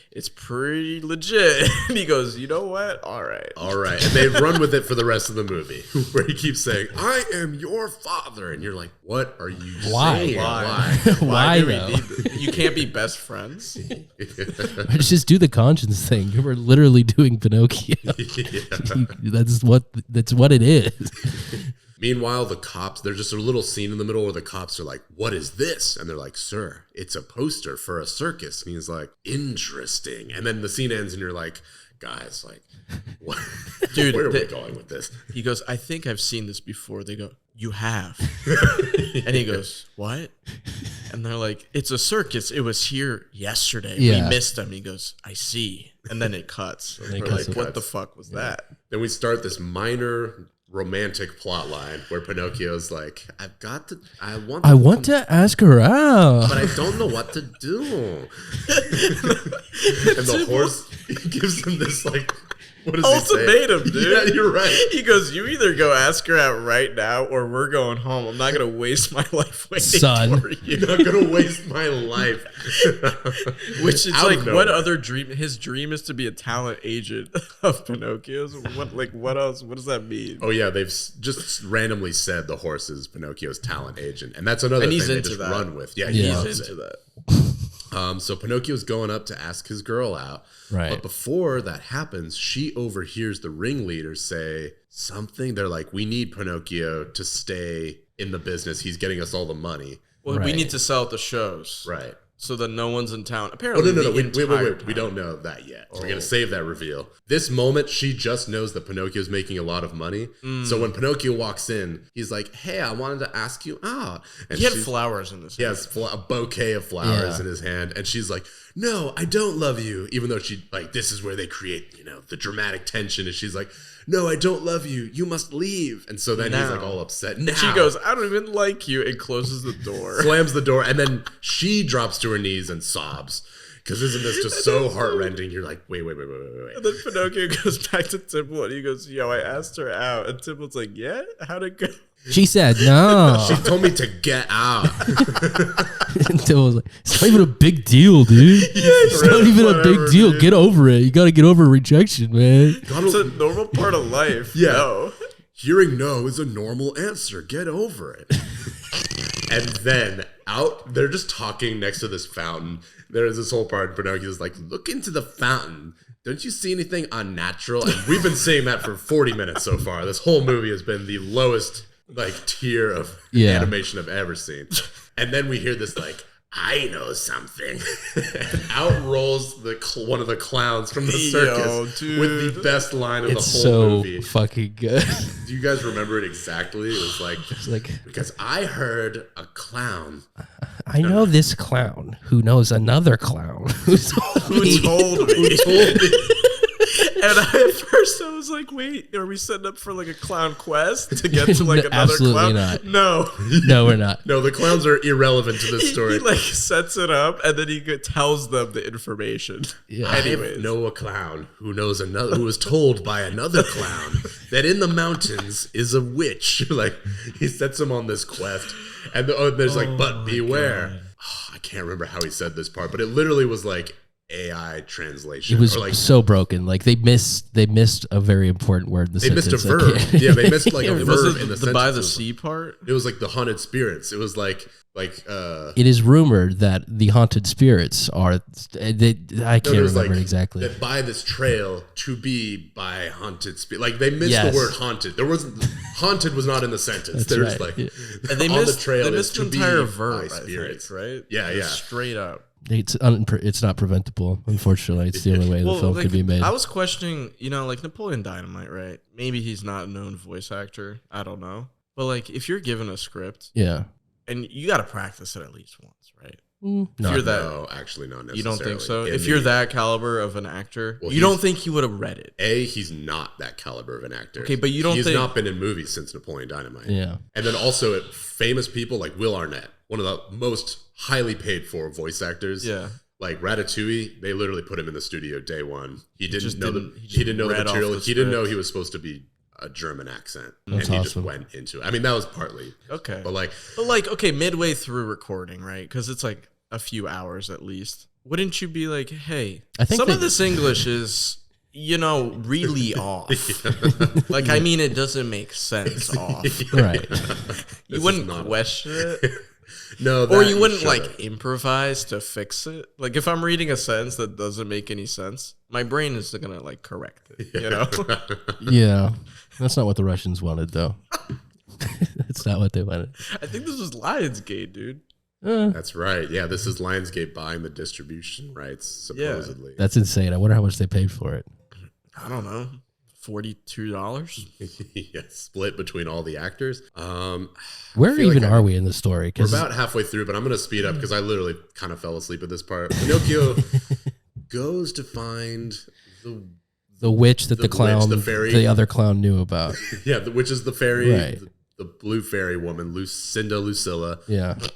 It's pretty legit. And he goes, you know what? All right. And they run with it for the rest of the movie, where he keeps saying, I am your father. And you're like, what are you saying? Why though? You can't be best friends? Just do the conscience thing. You were literally doing Pinocchio. That's what it is. Meanwhile, the cops, there's just a little scene in the middle where the cops are like, what is this? And they're like, sir, it's a poster for a circus. And he's like, interesting. And then the scene ends and you're like, guys, like, what? Dude, where are we going with this? He goes, I think I've seen this before. They go, you have. And he goes, what? And they're like, it's a circus. It was here yesterday. We missed him. He goes, I see. And then it cuts. And they're like, what the fuck was that? Then we start this minor romantic plot line where Pinocchio's like, I want to ask her out, but I don't know what to do. And the horse gives him this like, what does ultimatum, he say? dude. Yeah, you're right. He goes, you either go ask her out right now or we're going home. I'm not going to waste my life waiting for you. You're not going to waste my life. Which is like, what other dream? His dream is to be a talent agent of Pinocchio's. What else? What does that mean? Oh, yeah. They've just randomly said the horse is Pinocchio's talent agent. And that's another thing they just run with. Yeah, he's into that. So Pinocchio's going up to ask his girl out. Right. But before that happens, she overhears the ringleaders say something. They're like, we need Pinocchio to stay in the business. He's getting us all the money. Well, we need to sell at the shows. Right. so that no one's in town. Apparently, no. Wait. We don't know that yet. We're gonna save that reveal. This moment, she just knows that Pinocchio's making a lot of money. So when Pinocchio walks in, he's like, "Hey, I wanted to ask you." And he had flowers in his hand. He has a bouquet of flowers in his hand, and she's like, "No, I don't love you." Even though she like, this is where they create, the dramatic tension, and she's like, "No, I don't love you. You must leave." And so then he's like all upset. Now. She goes, "I don't even like you," and closes the door. Slams the door, and then she drops to her knees and sobs. Because isn't this just so heart-rending? You're like, wait. And then Pinocchio goes back to Tybalt and he goes, "Yo, I asked her out." And Tybalt's like, "Yeah? How'd it go?" She said no. She told me to get out. And Tybalt's like, "It's not even a big deal, dude. It's not even a big deal. Dude. Get over it. You got to get over rejection, man. It's a normal part of life." Yeah. No. Hearing no is a normal answer. Get over it. And then they're just talking next to this fountain. There's this whole part, Pinocchio's like, "Look into the fountain. Don't you see anything unnatural?" And we've been saying that for 40 minutes so far. This whole movie has been the lowest tier of animation I've ever seen. And then we hear this "I know something." And out rolls one of the clowns from the circus with the best line of the whole movie. It's so fucking good. Do you guys remember it exactly? It was like because I heard a clown. I know this clown who knows another clown who told me. And at first I was like, "Wait, are we setting up for a clown quest to get to another absolutely clown?" Not. No, we're not. No, the clowns are irrelevant to this story. He sets it up and then he tells them the information. Yeah. I know a clown who knows who was told by another clown that in the mountains is a witch. He sets him on this quest, and there's but beware. I can't remember how he said this part, but it literally was AI translation. It was so broken. They missed a very important word in the sentence. They missed a verb. Yeah, they missed a verb in the sentence. The by the sea part? It was the haunted spirits. It was it is rumored that the haunted spirits are I can't remember exactly. That by this trail to be by haunted spirit. They missed the word haunted. There wasn't haunted was not in the sentence. There's right. and they missed the trail they missed to the entire be verb, by spirits, right? Yeah. Straight up. It's not preventable, unfortunately. It's the only way the film could be made. I was questioning, Napoleon Dynamite, right? Maybe he's not a known voice actor. I don't know. But if you're given a script, and you got to practice it at least once, right? No, actually not necessarily. You don't think so? If you're that caliber of an actor, you don't think he would have read it? He's not that caliber of an actor. Okay, but you don't think... He's not been in movies since Napoleon Dynamite. Yeah. And then also famous people like Will Arnett, one of the most highly paid for voice actors. Yeah. Ratatouille, they literally put him in the studio day one. He didn't know the material. He didn't know he was supposed to be a German accent. That's he awesome. Just went into it. I mean, that was partly. Okay. But okay, midway through recording, right? Because it's a few hours at least. Wouldn't you be like, "Hey, some of this English is, really off." I mean, it doesn't make sense off. Right. You wouldn't question it. No, or you wouldn't improvise to fix it. If I'm reading a sentence that doesn't make any sense, my brain is gonna correct it. Yeah, that's not what the Russians wanted, though. That's not what they wanted. I think this was Lionsgate, dude. That's right. Yeah, this is Lionsgate buying the distribution rights, supposedly. That's insane. I wonder how much they paid for it. I don't know. $42. Yeah, split between all the actors. Where even are we in the story? We're about halfway through, but I'm going to speed up because I literally kind of fell asleep at this part. Pinocchio goes to find the witch that the fairy, the other clown knew about. Yeah, the witch is the fairy, right. The blue fairy woman, Lucinda Lucilla,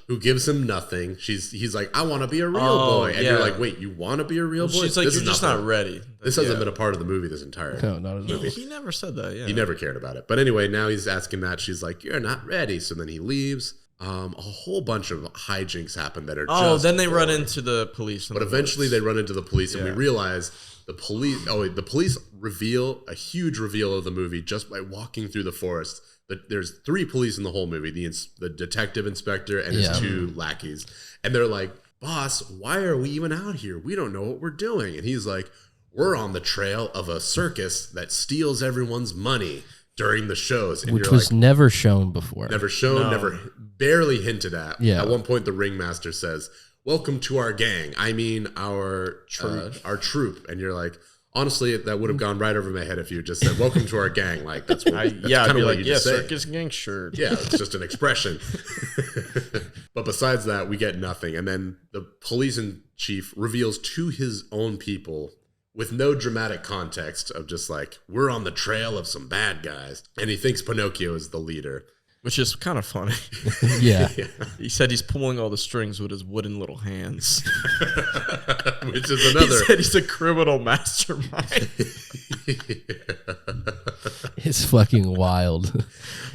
who gives him nothing. He's like, "I want to be a real boy," and you're like, "Wait, you want to be a real boy?" She's like, "You're just not ready." This hasn't been a part of the movie this entire movie. He never said that. Yeah, he never cared about it. But anyway, now he's asking that. She's like, "You're not ready," so then he leaves. A whole bunch of hijinks happen that are then they run into the police. But eventually they run into the police, and we realize the police reveal a huge reveal of the movie just by walking through the forest. There's 3 police in the whole movie, the detective inspector and his 2 lackeys. And they're like, "Boss, why are we even out here? We don't know what we're doing." And he's like, "We're on the trail of a circus that steals everyone's money during the shows." And which was never shown before. Never shown, barely hinted at. Yeah. At one point, the ringmaster says, welcome to our gang. I mean, our troop. And you're like, honestly, that would have gone right over my head if you just said, welcome to our gang. Like, that's what I'd be like, yeah, circus gang, sure. Yeah, it's just an expression. But besides that, we get nothing. And then the police in chief reveals to his own people, with no dramatic context, of just like, we're on the trail of some bad guys. And he thinks Pinocchio is the leader. Which is kind of funny. Yeah. He said he's pulling all the strings with his wooden little hands. Which is another. He said he's a criminal mastermind. It's fucking wild.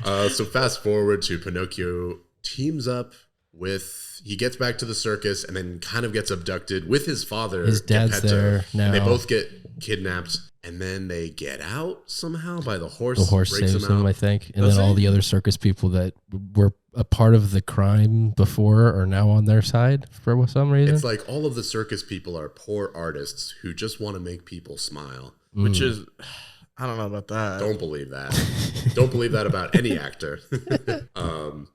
So fast forward to Pinocchio teams up with, he gets back to the circus and then kind of gets abducted with his father. His dad's Geppetto, there now. And they both get kidnapped. And then they get out somehow by the horse. The horse breaks saves them them, out. I think. And then all the other circus people that were a part of the crime before are now on their side for some reason. It's like all of the circus people are poor artists who just want to make people smile. Which is, I don't know about that. Don't believe that. Don't believe that about any actor.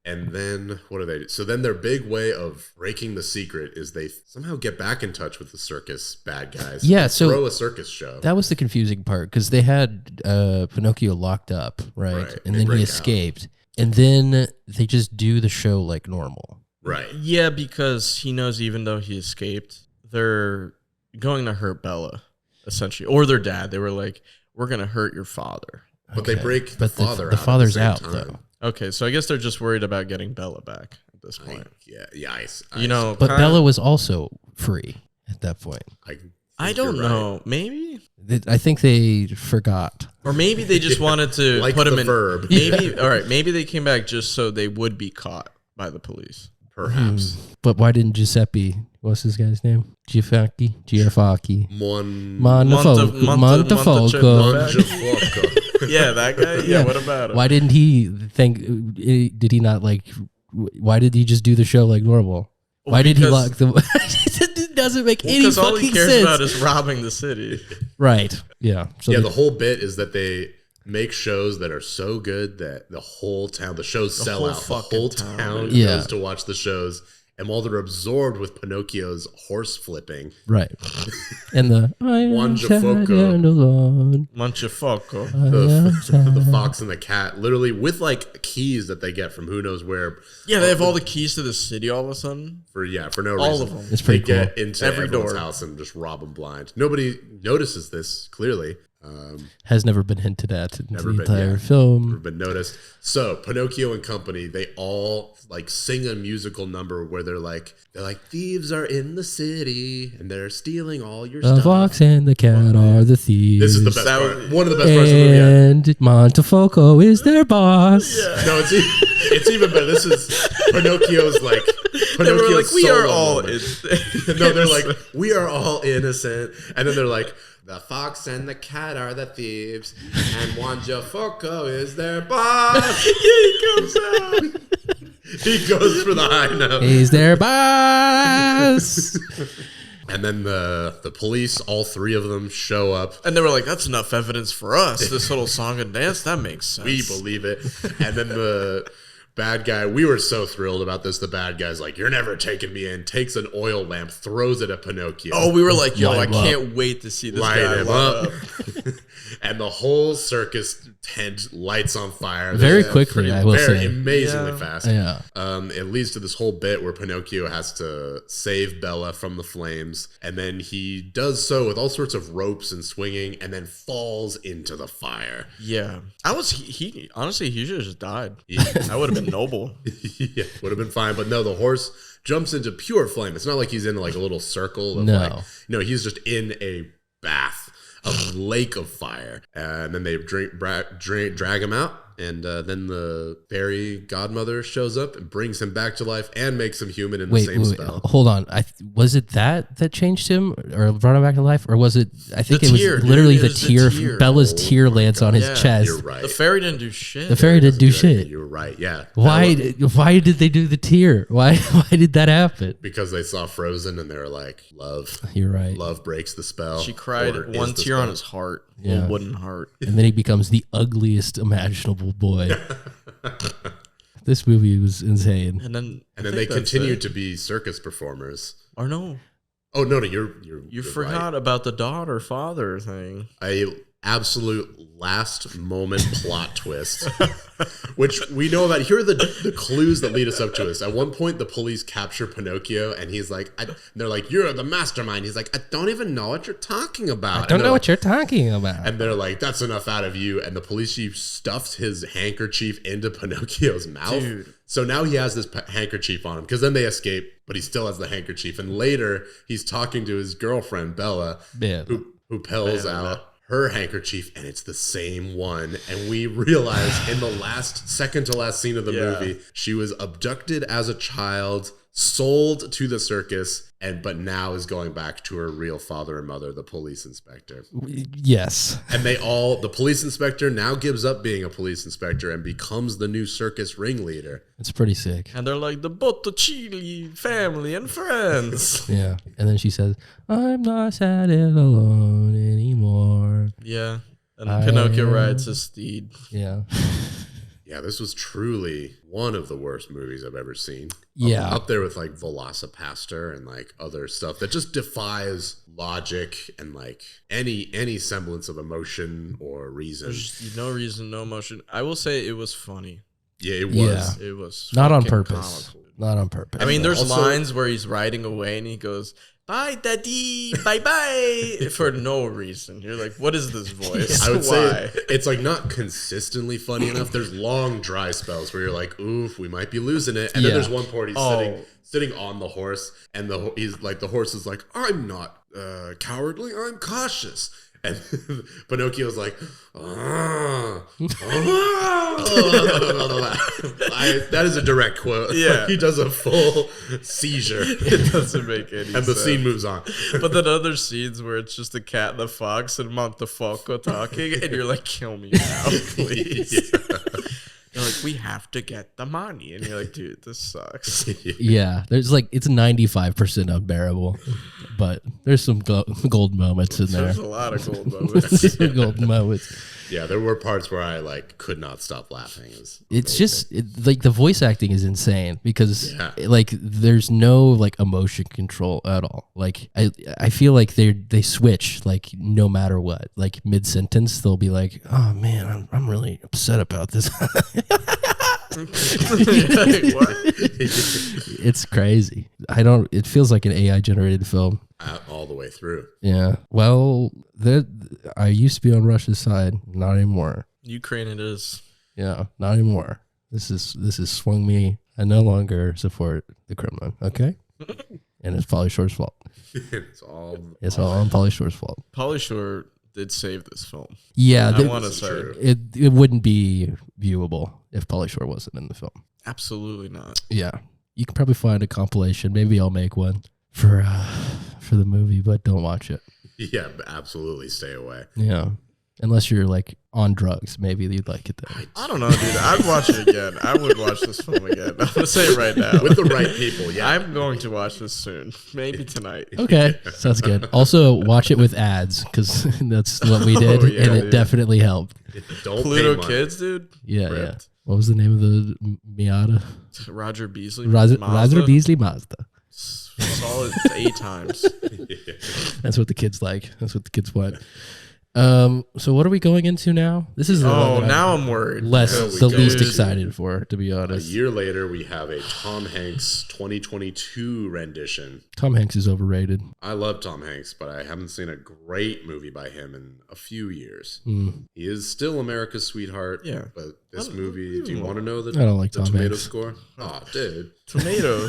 And then what do they do? So then their big way of breaking the secret is they somehow get back in touch with the circus bad guys. Yeah, so throw a circus show. That was the confusing part because they had Pinocchio locked up, right? And then he escaped. And then they just do the show like normal. Right. Yeah, because he knows even though he escaped, they're going to hurt Bella, essentially. Or their dad. They were like, we're going to hurt your father. But they break but father the out father's at the out, same time. though. Okay, so I guess they're just worried about getting Bella back at this point. You know, but Bella was also free at that point. I don't know. Maybe? I think they forgot. Or maybe they just wanted to Like put him the in. verb. Maybe, all right, maybe they came back just so they would be caught by the police. Perhaps. But why didn't Giuseppe, what's this guy's name? Giafacchi? Montefoco. Yeah, that guy? Yeah, what about him? Why didn't he did he not like, why did he just do the show like normal? Why did he lock the... It doesn't make any fucking sense. Because all he cares about is robbing the city. Right. Yeah. So the whole bit is that they make shows that are so good that the whole town, the shows sell out. The whole town goes to watch the shows. And while they're absorbed with Pinocchio's horse flipping. Right. And the... Manchafoco. The fox and the cat. Literally with like keys that they get from who knows where. Yeah, they have all the keys to the city all of a sudden. For no reason. All of them. It's pretty cool. They get into Every everyone's door. house and just rob them blind. Nobody notices this, clearly. Has never been hinted at in the entire Never film. been noticed. So Pinocchio and company, they all like sing a musical number where they're like thieves are in the city and they're stealing all your stuff. The fox and the cat are the thieves. This is the best part. One of the best parts of the movie. And Montefoco is their boss. Yeah. No, it's even better. This is Pinocchio's like They were like, we are solo all moment. No, they're like, we are all innocent. And then they're like, the fox and the cat are the thieves, and Montefoco is their boss. He comes out. He goes for the high note. He's their boss. And then the police, all three of them, show up. And they were like, that's enough evidence for us. This little song and dance, that makes sense. We believe it. And then the bad guy, we were so thrilled about this. The bad guy's like, you're never taking me in. Takes an oil lamp, throws it at Pinocchio. Oh, we were like, yo, I can't wait to see this guy him light up. And the whole circus tent lights on fire. Very quickly, I will say. Amazingly fast. Yeah. It leads to this whole bit where Pinocchio has to save Bella from the flames. And then he does so with all sorts of ropes and swinging and then falls into the fire. Yeah. He honestly, he should have just died. That would have been noble. Yeah, would have been fine. But no, the horse jumps into pure flame. It's not like he's in like a little circle of he's just in a bath. A lake of fire, and then they drag him out, and then the fairy godmother shows up and brings him back to life and makes him human in the same spell. Hold on, was it that changed him or brought him back to life, or was it? I think it was tear, literally dude. the tear. Bella's tear lands on his chest. You're right. The fairy didn't do shit. The fairy didn't do shit. You're right. Yeah. Why did they do the tear? Why did that happen? Because they saw Frozen and they were like, love. You're right. Love breaks the spell. She cried one tear on his heart. Yeah. A wooden heart. And then he becomes the ugliest imaginable boy. This movie was insane. And then they continue to be circus performers. Or no. Oh no, you forgot about the daughter-father thing. A absolute last moment plot twist, which we know about. Here are the clues that lead us up to this. At one point, the police capture Pinocchio, and he's like, they're like, "You're the mastermind." He's like, "I don't even know what you're talking about." I don't know what you're talking about. And they're like, "That's enough out of you." And the police chief stuffs his handkerchief into Pinocchio's mouth. Dude. So now he has this handkerchief on him, because then they escape, but he still has the handkerchief. And later, he's talking to his girlfriend, Bella, who pulls out her handkerchief, and it's the same one. And we realize in the second to last scene of the movie, she was abducted as a child, sold to the circus, but now is going back to her real father and mother, the police inspector. Yes. And the police inspector now gives up being a police inspector and becomes the new circus ringleader. It's pretty sick. And they're like the Botticelli family and friends. Yeah. And then she says, "I'm not sad and alone anymore." Yeah. And Pinocchio rides his steed. Yeah. Yeah, this was truly one of the worst movies I've ever seen. Yeah. Up there with like Velocipaster and like other stuff that just defies logic and like any semblance of emotion or reason. There's no reason, no emotion. I will say it was funny. Yeah, it was. Yeah. It was not on purpose. comical. Not on purpose. I mean, there's lines where he's riding away and he goes, "Bye, daddy, bye-bye," for no reason. You're like, what is this voice? I would say it's like not consistently funny enough. There's long dry spells where you're like, oof, we might be losing it. And then there's one part he's sitting on the horse, and the horse is like, "I'm not cowardly, I'm cautious." And Pinocchio's like, that is a direct quote. Yeah. He does a full seizure. It doesn't make any sense. And the scene moves on. But then other scenes where it's just the cat and the fox and Montefalco talking, and you're like, kill me now, please. They're like, we have to get the money. And you're like, dude, this sucks. Yeah. There's like, it's 95% unbearable, but there's some gold moments in there. There's a lot of gold moments. Gold moments. Yeah, there were parts where I like could not stop laughing. It's just like the voice acting is insane because like there's no like emotion control at all. Like I feel like they switch like no matter what. Like mid sentence they'll be like, "Oh man, I'm really upset about this." It's crazy. It feels like an AI generated film all the way through. Yeah. Well, I used to be on Russia's side, not anymore. Ukraine it is. Yeah, not anymore. This is swung me. I no longer support the Kremlin. Okay, and it's Pauly Shore's fault. It's all on Pauly Shore's fault. Pauly Shore did save this film. Yeah, I want to say it wouldn't be viewable if Pauly Shore wasn't in the film. Absolutely not. Yeah, you can probably find a compilation. Maybe I'll make one for the movie, but don't watch it. Yeah, absolutely stay away. Yeah. Unless you're like on drugs, maybe you'd like it then. I don't know, dude. I'd watch it again. I would watch this film again. I'm gonna say it right now. With the right people, yeah. I'm going to watch this soon. Maybe tonight. Okay. Sounds good. Also, watch it with ads because that's what we did, and it definitely helped. Don't Pluto Kids, dude. Yeah, yeah. What was the name of the Miata? Roger Beasley. Roger Beasley Mazda. Solid 8 times. That's what the kids like. That's what the kids want. So what are we going into now? This is now I'm worried. Least excited for, to be honest. A year later, we have a Tom Hanks 2022 rendition. Tom Hanks is overrated. I love Tom Hanks, but I haven't seen a great movie by him in a few years. He is still America's sweetheart. Yeah, but this movie, do you want to know the I don't like the Tom tomato Hanks. score? Oh, dude, tomato.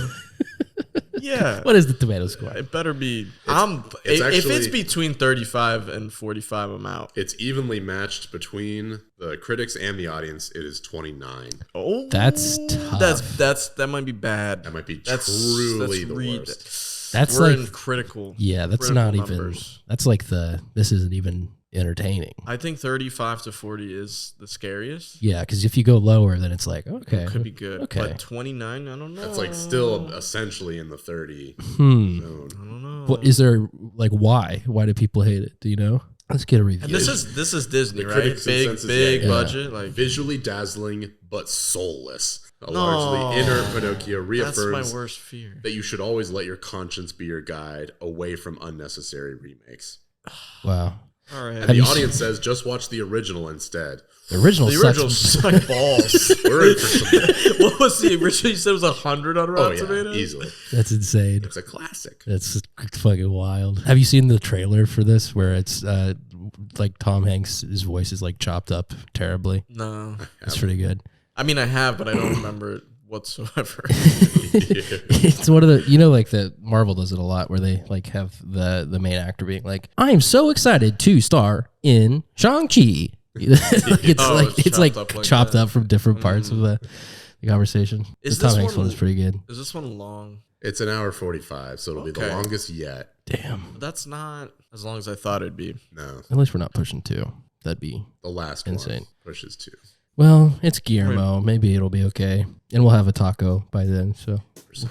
Yeah. What is the tomato score? It better be. If it's between 35 and 45, I'm out. It's evenly matched between the critics and the audience. It is 29. Oh, that's tough. That might be bad. That might be truly the worst. That's We're like in critical. Yeah, that's critical not numbers. even. That's like this isn't even entertaining. I think 35 to 40 is the scariest. Yeah, because if you go lower, then it's like, okay, it could be good. Okay, But 29, I don't know. That's like still essentially in the 30 I zone. don't know. What is there like? Why? Why do people hate it? Do you know? Let's get a review. And this is Disney, The right? critics' Big consensus, budget, like visually dazzling but soulless. A largely inner Pinocchio reaffirms that's my worst fear. that you should always let your conscience be your guide away from unnecessary remakes. Wow. All right. And the audience says, just watch the original instead. The original suck balls. We're in for some. What was the original? You said it was 100 on Rotten Tomatoes? Easily. That's insane. It's a classic. That's fucking wild. Have you seen the trailer for this where it's like Tom Hanks' his voice is like chopped up terribly? No. It's pretty good. I mean, I have, but I don't remember it whatsoever. It's one of the, you know, like the Marvel does it a lot where they like have the main actor being like, I am so excited to star in Shang-Chi. It's like chopped up from different parts of the conversation. The Tom Hanks one is pretty good. Is this one long? It's an hour 45, so it'll be the longest yet. Damn. That's not as long as I thought it'd be. No. At least we're not pushing 2. That'd be the last insane. One pushes 2. Well, it's Guillermo. Maybe it'll be okay. And we'll have a taco by then, so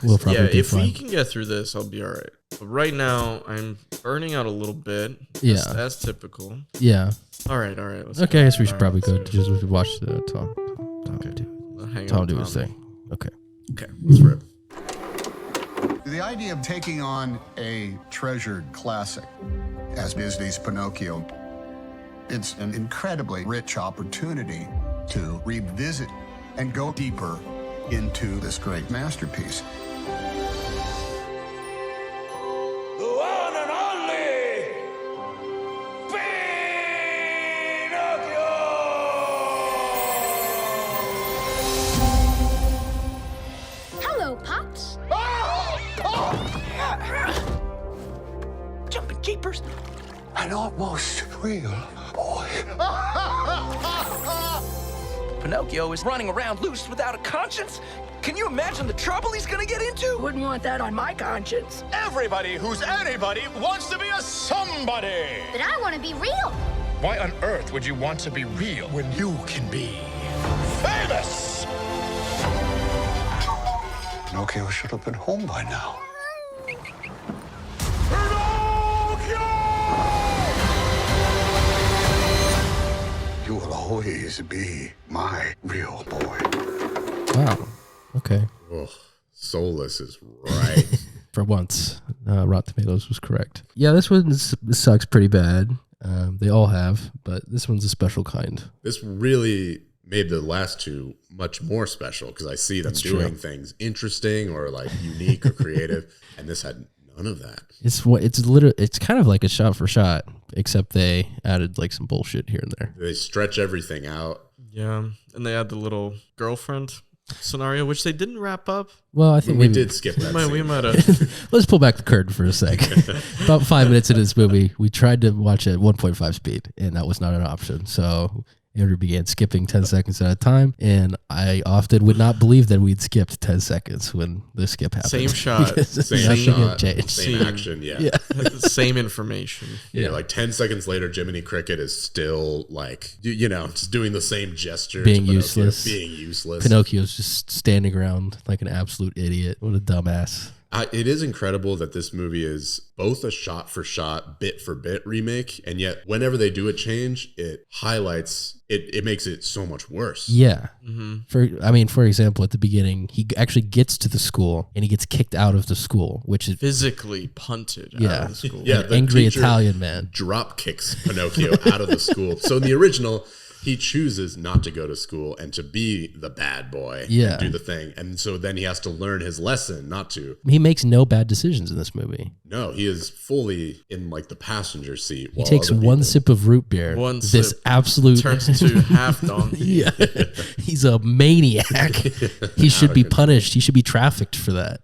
we'll probably be fine. If we can get through this, I'll be all right. But right now, I'm burning out a little bit. Yeah. As typical. Yeah. All right. Let's okay, go. I guess we should probably go. Just watch the Tom. Tom do his thing. Okay. Let's rip. The idea of taking on a treasured classic as Disney's Pinocchio, it's an incredibly rich opportunity to revisit and go deeper into this great masterpiece. The one and only Pinocchio! Hello, Pops. Jumping jeepers. An almost real boy. Pinocchio is running around loose without a conscience? Can you imagine the trouble he's gonna get into? Wouldn't want that on my conscience. Everybody who's anybody wants to be a somebody. But I want to be real. Why on earth would you want to be real when you can be famous? Pinocchio should have been home by now. You will always be my real boy. Wow. Okay. Oh, Soulless is right. For once, Rotten Tomatoes was correct. Yeah, this one sucks pretty bad. They all have, but this one's a special kind. This really made the last two much more special because I see them doing things interesting or like unique or creative, and this had none of that. It's kind of like a shot for shot, except they added like some bullshit here and there. They stretch everything out. Yeah, and they had the little girlfriend scenario, which they didn't wrap up. Well, I think we did skip that. We might have. Let's pull back the curtain for a second. About 5 minutes into this movie, we tried to watch it at 1.5 speed, and that was not an option. So Andrew began skipping 10 seconds at a time, and I often would not believe that we'd skipped 10 seconds when the skip happened. Same shot, same action, yeah. Same information. Yeah, like 10 seconds later, Jiminy Cricket is still like, just doing the same gesture. Being useless. Being useless. Pinocchio's just standing around like an absolute idiot. What a dumbass. It is incredible that this movie is both a shot-for-shot, bit-for-bit remake, and yet whenever they do a change, it highlights, it makes it so much worse. Yeah. Mm-hmm. For example, at the beginning, he actually gets to the school, and he gets kicked out of the school, which is... physically punted out of the school. Yeah, the angry Italian man. Drop kicks Pinocchio out of the school. So in the original... he chooses not to go to school and to be the bad boy and do the thing. And so then he has to learn his lesson not to. He makes no bad decisions in this movie. No, he is fully in like the passenger seat. He takes one sip of root beer. This absolute turns into half donkey. Yeah. He's a maniac. He should be punished. He should be trafficked for that.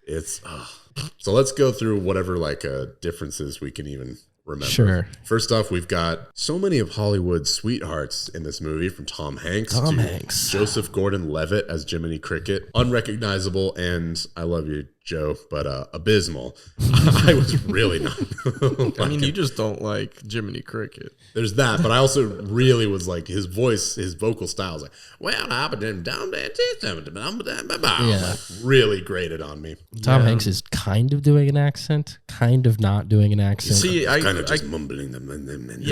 So let's go through whatever differences we can even remember. Sure. First off, we've got so many of Hollywood's sweethearts in this movie, from Tom Hanks to Joseph Gordon-Levitt as Jiminy Cricket. Unrecognizable, and I love you, Joe, but abysmal. I was really not. You just don't like Jiminy Cricket. There's that, but I also really was like his voice, his vocal style was like, really grated on me. Tom Hanks is kind of doing an accent, kind of not doing an accent. See, I just mumbling them.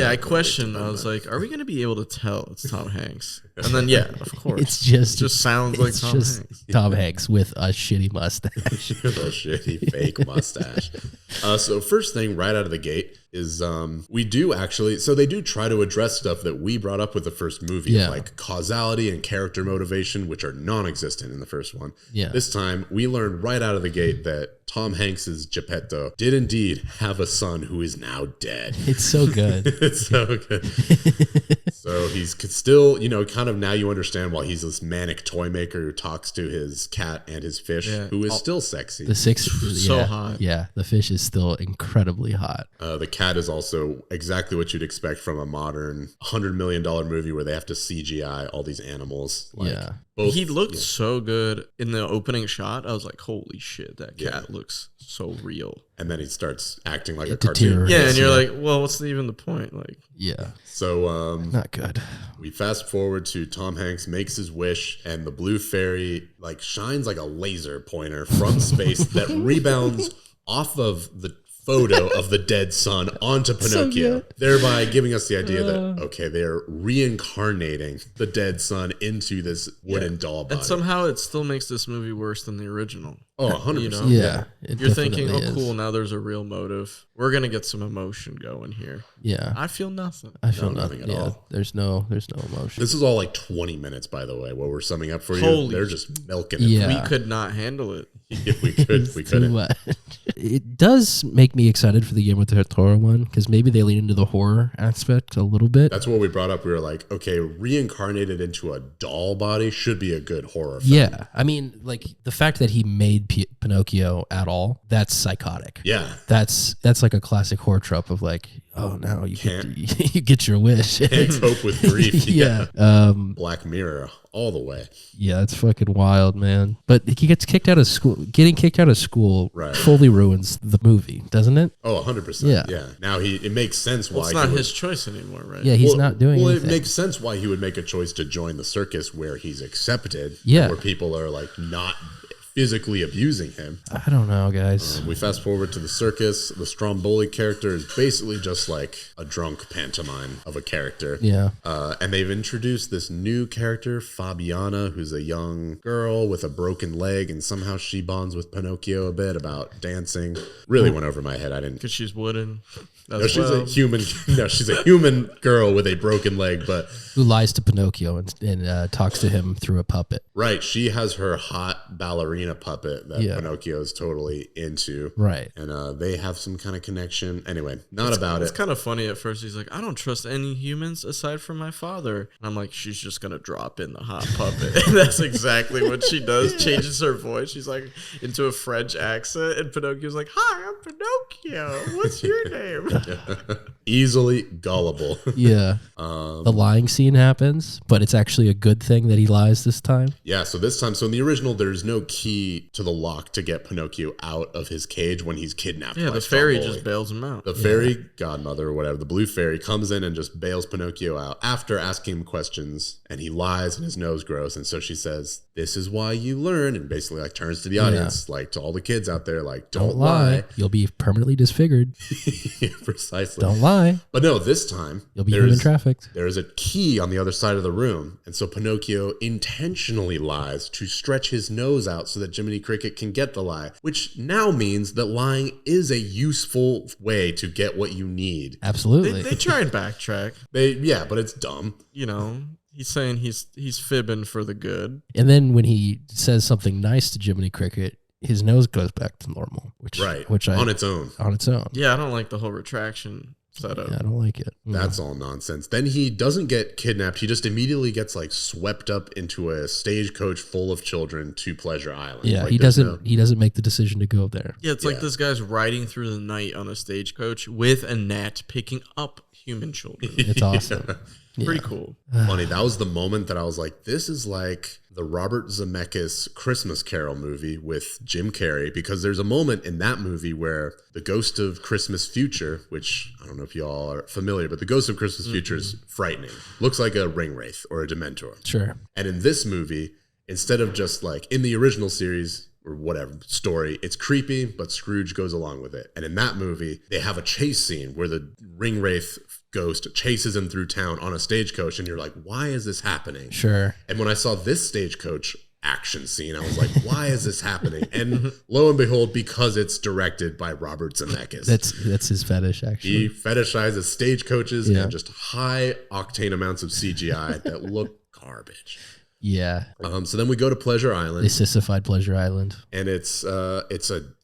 I questioned. I was like, are we going to be able to tell it's Tom Hanks? And then, yeah, of course. It just sounds like Tom Hanks. Tom Hanks with a shitty mustache. With a shitty fake mustache. So first thing right out of the gate is we do actually, so they do try to address stuff that we brought up with the first movie, like causality and character motivation, which are non-existent in the first one. Yeah. This time, we learned right out of the gate that Tom Hanks's Geppetto did indeed have a son who is now dead. It's so good. It's so good. So he's still, kind of now you understand why he's this manic toy maker who talks to his cat and his fish, who is still sexy. The so hot. Yeah, the fish is still incredibly hot. The cat is also exactly what you'd expect from a modern $100 million movie where they have to CGI all these animals. He looked so good in the opening shot. I was like, holy shit, that cat looks so real. And then he starts acting like a cartoon. Yeah, and you're like, well, what's even the point? Like, yeah. So not good. We fast forward to Tom Hanks makes his wish, and the blue fairy like shines like a laser pointer from space that rebounds off of the photo of the dead son onto Pinocchio, thereby giving us the idea that, okay, they are reincarnating the dead son into this wooden doll body. And somehow it still makes this movie worse than the original. Oh, 100%. Yeah. You're thinking, oh, cool, now there's a real motive. We're going to get some emotion going here. Yeah. I feel nothing. I feel nothing at all. There's no emotion. This is all like 20 minutes, by the way, what we're summing up for you. Holy They're just milking it. Yeah. We could not handle it. If we could. We couldn't. It does make me excited for the Guillermo Del Toro one because maybe they lean into the horror aspect a little bit. That's what we brought up. We were like, okay, reincarnated into a doll body should be a good horror film. Yeah. I mean, like the fact that he made Pinocchio at all, that's psychotic. Yeah. That's like a classic horror trope of like, oh, now you get your wish. Can't cope with grief. Yeah. Black Mirror all the way. Yeah, it's fucking wild, man. But he gets kicked out of school. Getting kicked out of school fully ruins the movie, doesn't it? Oh, 100%. Yeah. Now it makes sense why it's not his choice anymore, right? Yeah, he's not doing anything. It makes sense why he would make a choice to join the circus where he's accepted. Yeah. Where people are like not physically abusing him. I don't know, guys. We fast forward to the circus. The Stromboli character is basically just like a drunk pantomime of a character. Yeah. And they've introduced this new character, Fabiana, who's a young girl with a broken leg, and somehow she bonds with Pinocchio a bit about dancing. Really went over my head. I didn't. Because she's wooden. No, she's a human. No, she's a human girl with a broken leg, but who lies to Pinocchio and talks to him through a puppet. Right. She has her hot ballerina puppet that Pinocchio is totally into. Right. And they have some kind of connection. Anyway, it's kind of funny at first. He's like, I don't trust any humans aside from my father. And I'm like, she's just going to drop in the hot puppet. And that's exactly what she does. Changes her voice. She's like into a French accent. And Pinocchio's like, hi, I'm Pinocchio. What's your name? Easily gullible. Yeah. The lying scene happens, but it's actually a good thing that he lies this time. Yeah, so this time, in the original, there's no key to the lock to get Pinocchio out of his cage when he's kidnapped. Yeah, by the fairy Stromboli. just bails him out. The fairy godmother or whatever, the blue fairy, comes in and just bails Pinocchio out after asking him questions, and he lies and his nose grows, and so she says, this is why you learn, and basically like turns to the audience, like to all the kids out there, like, don't lie. You'll be permanently disfigured. Precisely. Don't lie. But no, this time you'll be human trafficked. There is a key on the other side of the room, and so Pinocchio intentionally lies to stretch his nose out so that Jiminy Cricket can get the lie, which now means that lying is a useful way to get what you need. Absolutely. They try and backtrack. But it's dumb. You know, he's saying he's fibbing for the good. And then when he says something nice to Jiminy Cricket, his nose goes back to normal, which on its own. Yeah, I don't like the whole retraction setup. Yeah, I don't like it. That's all nonsense. Then he doesn't get kidnapped. He just immediately gets like swept up into a stagecoach full of children to Pleasure Island. Yeah, like, he doesn't make the decision to go there. Yeah, it's like this guy's riding through the night on a stagecoach with a net picking up human children. It's awesome. Pretty cool. Funny. That was the moment that I was like, this is like the Robert Zemeckis Christmas Carol movie with Jim Carrey, because there's a moment in that movie where the Ghost of Christmas Future, which I don't know if you all are familiar, but the Ghost of Christmas Future is frightening. Looks like a ring wraith or a Dementor. Sure. And in this movie, instead of just like in the original series or whatever story, it's creepy, but Scrooge goes along with it. And in that movie, they have a chase scene where the ring wraith ghost chases him through town on a stagecoach, and you're like, why is this happening? Sure. And when I saw this stagecoach action scene, I was like, why is this happening? And lo and behold, because it's directed by Robert Zemeckis. That's his fetish, actually. He fetishizes stagecoaches and just high octane amounts of CGI that look garbage. Yeah. So then we go to Pleasure Island. They sissified Pleasure Island. And it's a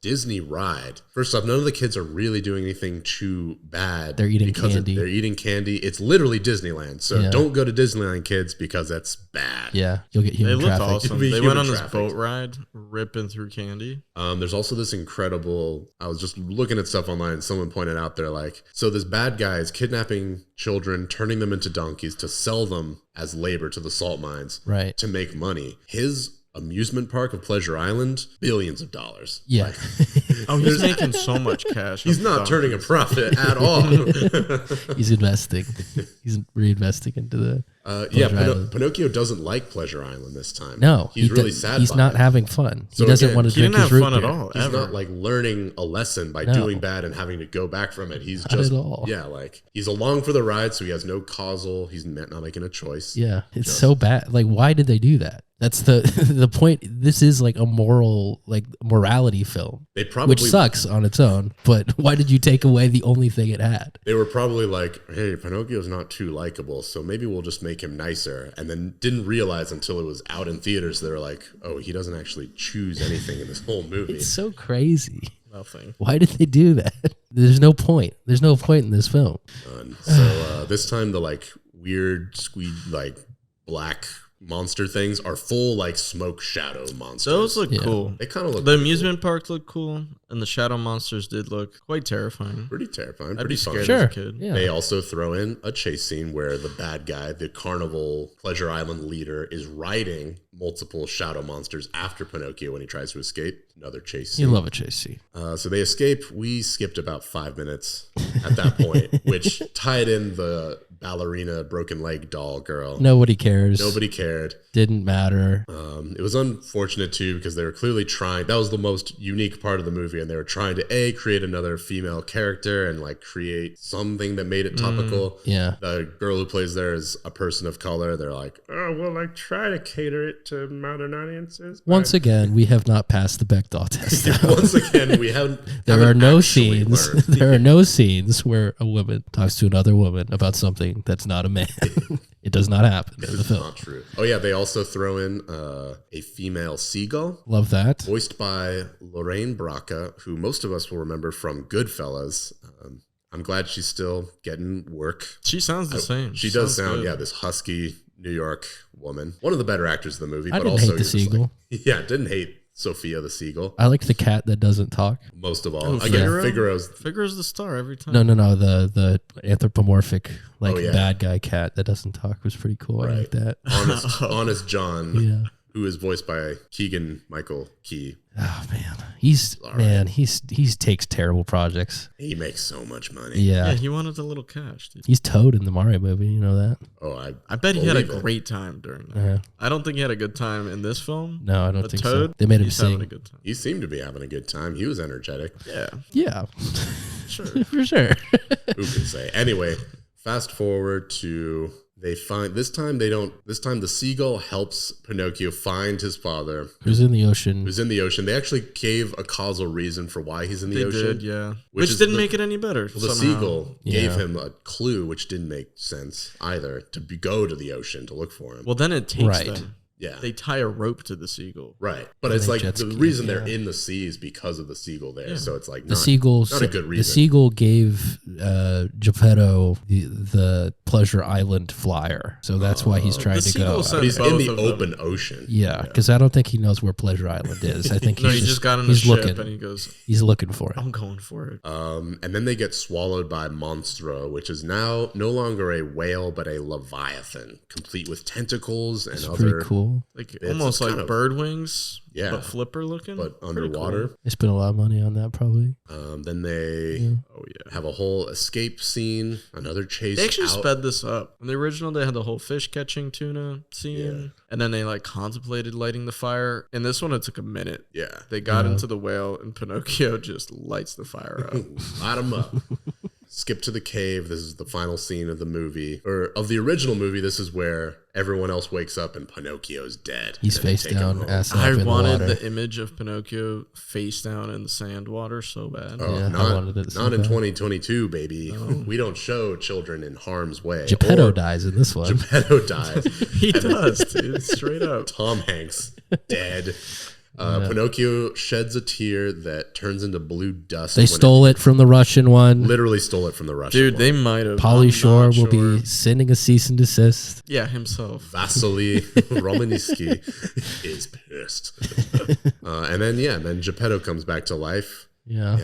Disney ride. First off, none of the kids are really doing anything too bad. They're eating candy. They're eating candy. It's literally Disneyland. So don't go to Disneyland, kids, because that's bad. Yeah. You'll get human traffic. They looked awesome. They went on this boat ride, ripping through candy. There's also this incredible, I was just looking at stuff online and someone pointed out there like, so this bad guy is kidnapping children, turning them into donkeys to sell them as labor to the salt mines to make money. His amusement park of Pleasure Island, billions of dollars. Yeah. He's making so much cash. He's not turning a profit at all. He's investing. He's reinvesting into the Pinocchio doesn't like Pleasure Island this time. No. He's really sad. He's not having fun. He doesn't want to drink his root beer. He didn't have fun at all. He's not like learning a lesson by doing bad and having to go back from it. He's just like he's along for the ride, so he has no causal. He's not making a choice. Yeah, it's so bad. Like, why did they do that? That's the point. This is like a morality film, which sucks on its own. But why did you take away the only thing it had? They were probably like, "Hey, Pinocchio's not too likable, so maybe we'll just make him nicer." And then didn't realize until it was out in theaters, they were like, "Oh, he doesn't actually choose anything in this whole movie." It's so crazy. Nothing. Why did they do that? There's no point. There's no point in this film. So this time the like weird like black monster things are full like smoke shadow monsters. Those look cool. They kind of look the amusement park looked cool, and the shadow monsters did look quite terrifying. Pretty terrifying. I'd pretty be scared fun. as a kid. Yeah. They also throw in a chase scene where the bad guy, the carnival Pleasure Island leader, is riding multiple shadow monsters after Pinocchio when he tries to escape. Another chase scene. You love a chase scene. So they escape. We skipped about 5 minutes at that point, which tied in the ballerina broken leg doll girl. Nobody cares. Nobody cared. Didn't matter. It was unfortunate too because they were clearly trying. That was the most unique part of the movie, and they were trying to create another female character and like create something that made it topical. Yeah. The girl who plays there is a person of color. They're like, oh, well, like try to cater it to modern audiences. Once again, we have not passed the Bechdel test. Once again, we haven't. There are no actually scenes. learned. There are no scenes where a woman talks to another woman about something that's not a man. It does not happen in the It's film. not true. Oh yeah, they also throw in a female seagull. Love that. Voiced by Lorraine Bracca, who most of us will remember from Goodfellas. I'm glad she's still getting work. She sounds the same. She does sound, this husky New York woman. One of the better actors of the movie. I but didn't also hate the seagull. Didn't hate Sophia the seagull. I like the cat that doesn't talk. Most of all. Figaro's the star every time. No. The anthropomorphic bad guy cat that doesn't talk was pretty cool. Right. I like that. Honest John. Yeah. Who is voiced by Keegan Michael Key. Oh man, he takes terrible projects. He makes so much money. Yeah, he wanted a little cash, dude. He's Toad in the Mario movie. You know that? Oh, I bet he had a great time during that. I don't think he had a good time in this film. No, I don't think Toad, so. They made him he's sing. having a good time. He seemed to be having a good time. He was energetic. Yeah, sure, for sure. Who can say? Anyway, fast forward to. They find this time the seagull helps Pinocchio find his father. Who's in the ocean. They actually gave a causal reason for why he's in the ocean. They did, yeah. Which didn't make it any better. Well, the seagull gave him a clue, which didn't make sense either, to go to the ocean to look for him. Well, then it takes them. Yeah. They tie a rope to the seagull. Right. But it's like the reason they're in the sea is because of the seagull there. Yeah. So it's like not a good reason. The seagull gave Geppetto the Pleasure Island flyer. So that's why he's trying to go. But he's in the open ocean. Yeah, because I don't think he knows where Pleasure Island is. I think he just got on the ship and he goes, he's looking for it. I'm going for it. And then they get swallowed by Monstro, which is now no longer a whale, but a leviathan, complete with tentacles and other. Pretty cool. Like almost like bird wings, but flipper looking, but underwater. Cool. They spent a lot of money on that, probably. Then they have a whole escape scene, another chase. They actually sped this up. In the original, they had the whole fish catching tuna scene, and then they like contemplated lighting the fire. In this one, it took a minute. Yeah, they got into the whale, and Pinocchio just lights the fire up. Light him up. skip to the cave. This is the final scene of the movie, or of the original movie. This is where everyone else wakes up and Pinocchio's dead. He's face down, ass up I in the wanted water. the image of Pinocchio face down in the sand water so bad. Oh, Yeah, I wanted it so not in bad. 2022, baby. We don't show children in harm's way. Geppetto dies in this one. Geppetto dies. He does, dude. Straight up. Tom Hanks dead. Pinocchio sheds a tear that turns into blue dust. They stole it from the Russian one. Literally stole it from the Russian Dude, one. they might have. Pauly Shore will be sending a cease and desist. Yeah, himself. Vasily Romanitsky is pissed. And then Geppetto comes back to life. Yeah.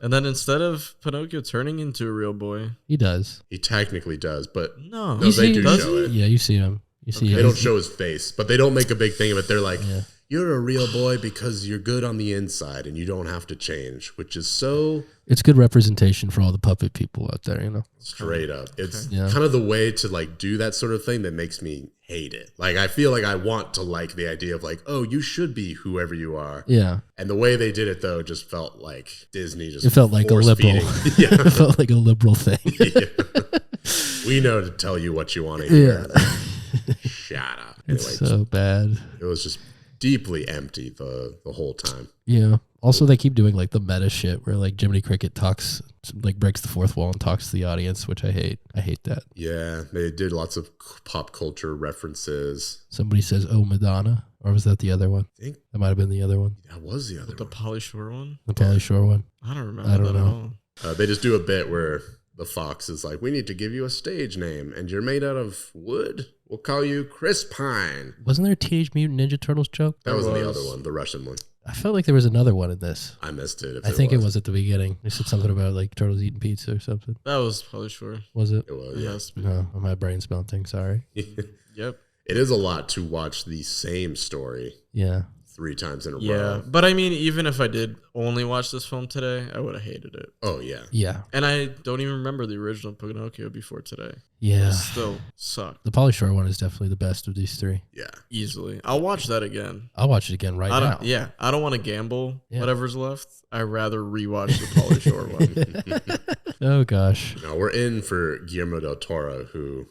And then instead of Pinocchio turning into a real boy, he does. He technically does, but no, they do show it. Yeah, you see him. You see. They don't show his face, but they don't make a big thing of it. They're like, you're a real boy because you're good on the inside and you don't have to change, which is so... It's good representation for all the puppet people out there, you know? Straight up. It's kind of the way to like do that sort of thing that makes me hate it. Like, I feel like I want to like the idea of like, oh, you should be whoever you are. Yeah. And the way they did it, though, just felt like Disney just... It felt like a liberal. Yeah. It felt like a liberal thing. We know to tell you what you want to hear. Yeah. Shut up. Anyway, It's so bad. It was just deeply empty the whole time. Yeah. Also, they keep doing like the meta shit where like Jiminy Cricket talks, like breaks the fourth wall and talks to the audience, which I hate. I hate that. Yeah, they did lots of pop culture references. Somebody says, "Oh, Madonna," or was that the other one? I think that might have been the other one. That was the other one. The Pauly Shore one? The Pauly Shore one. I don't remember. I don't that know. At all. They just do a bit where the fox is like, we need to give you a stage name, and you're made out of wood. We'll call you Chris Pine. Wasn't there a Teenage Mutant Ninja Turtles joke? That was the other one, the Russian one. I felt like there was another one in this. I missed it. I think it was at the beginning. They said something about like turtles eating pizza or something. That was Pauly Shore. Was it? It was, It yeah. has to be. No, my brain's melting. Sorry. Yep. It is a lot to watch the same story. Yeah. 3 times in a Yeah, row. but I mean, even if I did only watch this film today, I would have hated it. Oh, yeah. Yeah. And I don't even remember the original Pinocchio before today. Yeah. It still sucked. The Pauly Shore one is definitely the best of these 3. Yeah. Easily. I'll watch that again. I'll watch it again right now. Yeah. I don't want to gamble whatever's left. I'd rather rewatch the Pauly Shore one. Oh, gosh. Now, we're in for Guillermo Del Toro, who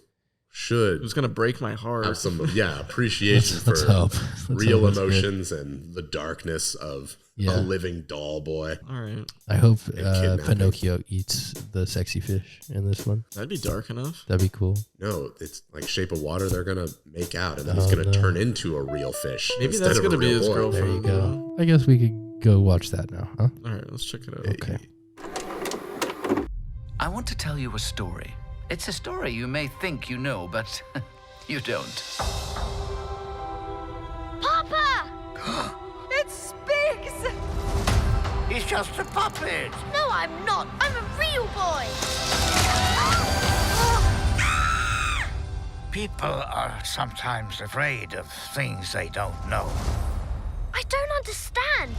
should... It's going to break my heart. Have some, appreciation Let's for hope. real Let's hope emotions and the darkness of a living doll boy. All right. I hope kidnapping. Pinocchio eats the sexy fish in this one. That'd be dark enough. That'd be cool. No, it's like Shape of Water. They're going to make out, and then he's going to turn into a real fish. Maybe instead that's of a going to be real his boy. girlfriend. There you go. I guess we could go watch that now, huh? All right, let's check it out. Okay. I want to tell you a story. It's a story you may think you know, but you don't. Papa! It's Biggs! He's just a puppet. No, I'm not. I'm a real boy. People are sometimes afraid of things they don't know. I don't understand.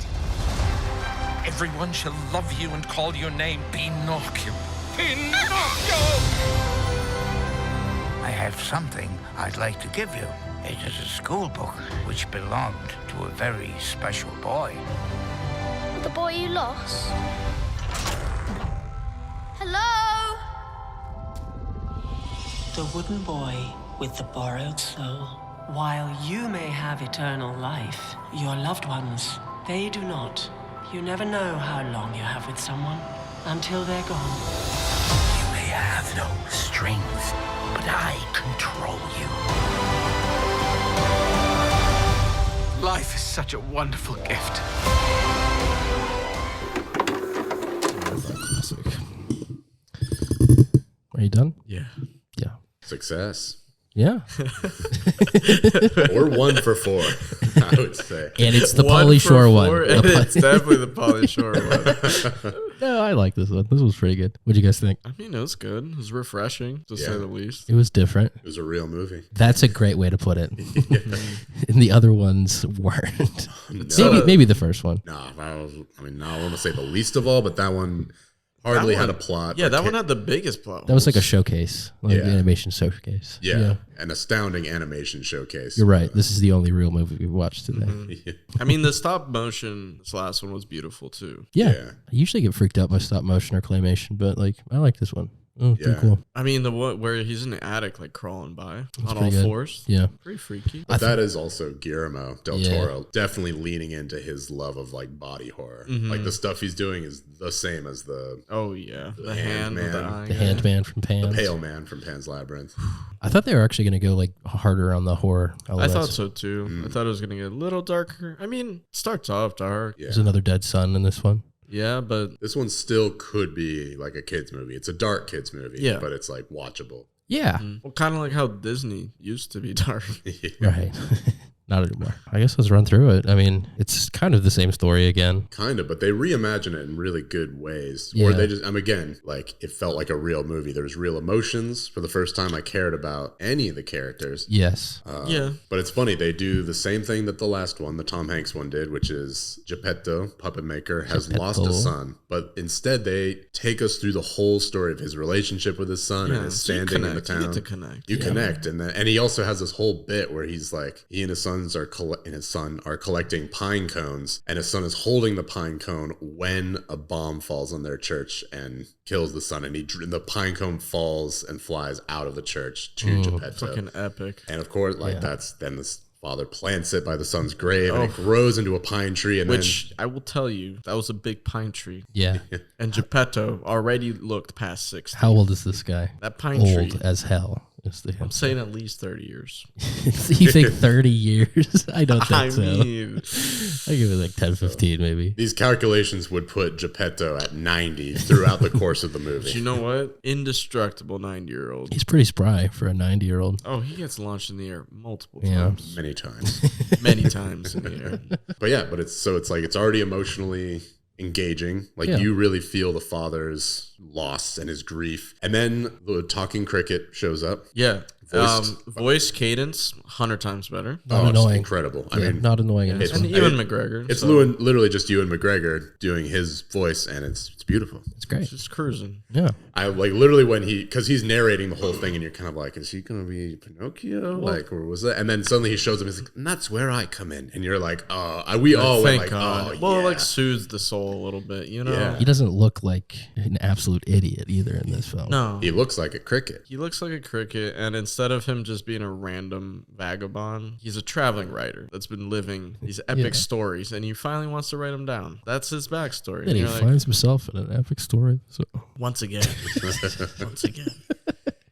Everyone shall love you and call your name Pinocchio. Pinocchio! I have something I'd like to give you. It is a school book which belonged to a very special boy. The boy you lost? Hello? The wooden boy with the borrowed soul. While you may have eternal life, your loved ones, they do not. You never know how long you have with someone until they're gone. You may have no strength, but I control you. Life is such a wonderful gift. Classic. Are you done? Yeah. Yeah. Success. Yeah. Or 1 for 4, I would say. And it's the Pauly Shore one. It's definitely the Pauly Shore one. No, I like this one. This was pretty good. What'd you guys think? I mean, it was good. It was refreshing, to say the least. It was different. It was a real movie. That's a great way to put it. And the other ones weren't. No. Maybe the first one. No, I don't want to say the least of all, but that one hardly had a plot. Yeah, that one had the biggest plot. That was like a showcase, like an animation showcase. Yeah, an astounding animation showcase. You're right. This is the only real movie we've watched today. I mean, the stop motion, this last one was beautiful too. Yeah. I usually get freaked out by stop motion or claymation, but like I like this one. Oh, pretty cool. I mean, the one where he's in the attic, like crawling by That's on all good. fours. Yeah. Pretty freaky. But that is also Guillermo Del Toro definitely leaning into his love of like body horror. Like the stuff he's doing is the same as the the hand man, with the eye. The hand man from Pan's. the pale man from Pan's Labyrinth. I thought they were actually going to go like harder on the horror elements. I thought so too. I thought it was going to get a little darker. I mean, it starts off dark. There's another dead son in this one. Yeah, but this one still could be like a kid's movie. It's a dark kid's movie, but it's like watchable. Yeah. Well, kind of like how Disney used to be dark. Right. Not anymore. I guess let's run through it. I mean, it's kind of the same story again. Kind of, but they reimagine it in really good ways. Yeah. Or they just, again, like it felt like a real movie. There was real emotions. For the first time, I cared about any of the characters. Yes. But it's funny. They do the same thing that the last one, the Tom Hanks one did, which is Geppetto, puppet maker, has lost a son. But instead, they take us through the whole story of his relationship with his son and his standing in the town. You get to connect. You connect. And he also has this whole bit where he's like, he and his son are collecting pine cones, and his son is holding the pine cone when a bomb falls on their church and kills the son, and the pine cone falls and flies out of the church to Geppetto. Fucking epic. And of course, that's then the father plants it by the son's grave, and it grows into a pine tree. And Which I will tell you, that was a big pine tree. Yeah. And Geppetto already looked past 60. How old is this guy? That pine old tree. As hell. I'm saying at least 30 years. You think 30 years? I don't think so. Mean, I give it like 10, 15 maybe. These calculations would put Geppetto at 90 throughout the course of the movie. But you know what? Indestructible 90-year-old. He's pretty spry for a 90-year-old. Oh, he gets launched in the air multiple times. Many times. Many times in the air. But it's already emotionally engaging. Like you really feel the father's loss and his grief. And then the talking cricket shows up. Yeah. Voice cadence, 100 times better. Not annoying. Incredible. I mean, not annoying. And Ewan McGregor. It's literally just Ewan McGregor doing his voice, and it's beautiful. It's great. It's just cruising. Yeah. I like literally because he's narrating the whole thing, and you're kind of like, is he going to be Pinocchio? Like, or was that? And then suddenly he shows him, he's like, and that's where I come in. And you're like, we all went like, God. It like soothes the soul a little bit, you know? Yeah. He doesn't look like an absolute idiot either in this film. No. He looks like a cricket. He looks like a cricket, and instead of him just being a random vagabond, he's a traveling writer that's been living these epic stories, and he finally wants to write them down. That's his backstory. And he finds himself in an epic story. So once again.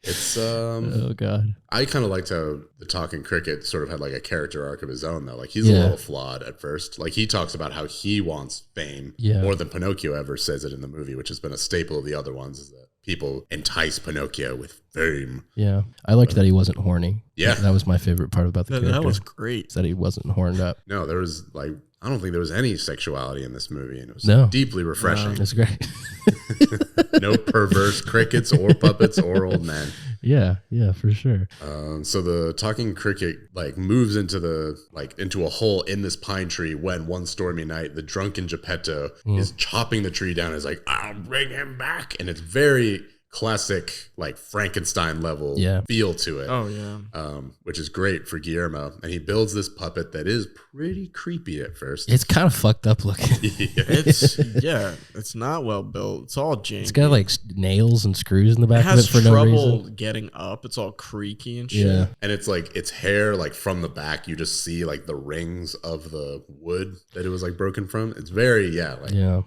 It's oh god. I kind of liked how the talking cricket sort of had like a character arc of his own though. Like he's a little flawed at first. Like he talks about how he wants fame more than Pinocchio ever says it in the movie, which has been a staple of the other ones, is that people entice Pinocchio with fame. Yeah. I liked that he wasn't horny. Yeah. That was my favorite part about the character. That was great. That he wasn't horned up. No, there was like, I don't think there was any sexuality in this movie, and it was deeply refreshing. It's great. No perverse crickets or puppets or old men. Yeah, for sure. So the talking cricket like moves into a hole in this pine tree when one stormy night the drunken Geppetto is chopping the tree down and is like, I'll bring him back. And it's very classic like Frankenstein level feel to it. Oh yeah. Which is great for Guillermo. And he builds this puppet that is pretty creepy at first. It's kind of fucked up looking. It's not well built. It's all janky. It's got like nails and screws in the back it of it for no reason. Has trouble getting up. It's all creaky and shit. Yeah. And it's like its hair, like from the back, you just see like the rings of the wood that it was like broken from. It's very,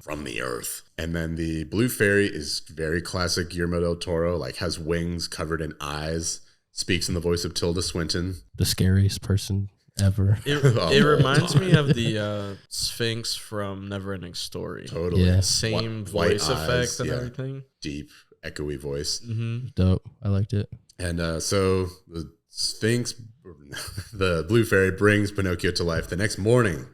from the earth. And then the blue fairy is very classic Guillermo del Toro, like has wings covered in eyes, speaks in the voice of Tilda Swinton. The scariest person ever. It reminds me of the Sphinx from Neverending Story. Totally. Yeah. Same White voice eyes, effect and everything. Deep, echoey voice. Mm-hmm. Dope. I liked it. And so the Sphinx, the blue fairy brings Pinocchio to life. The next morning,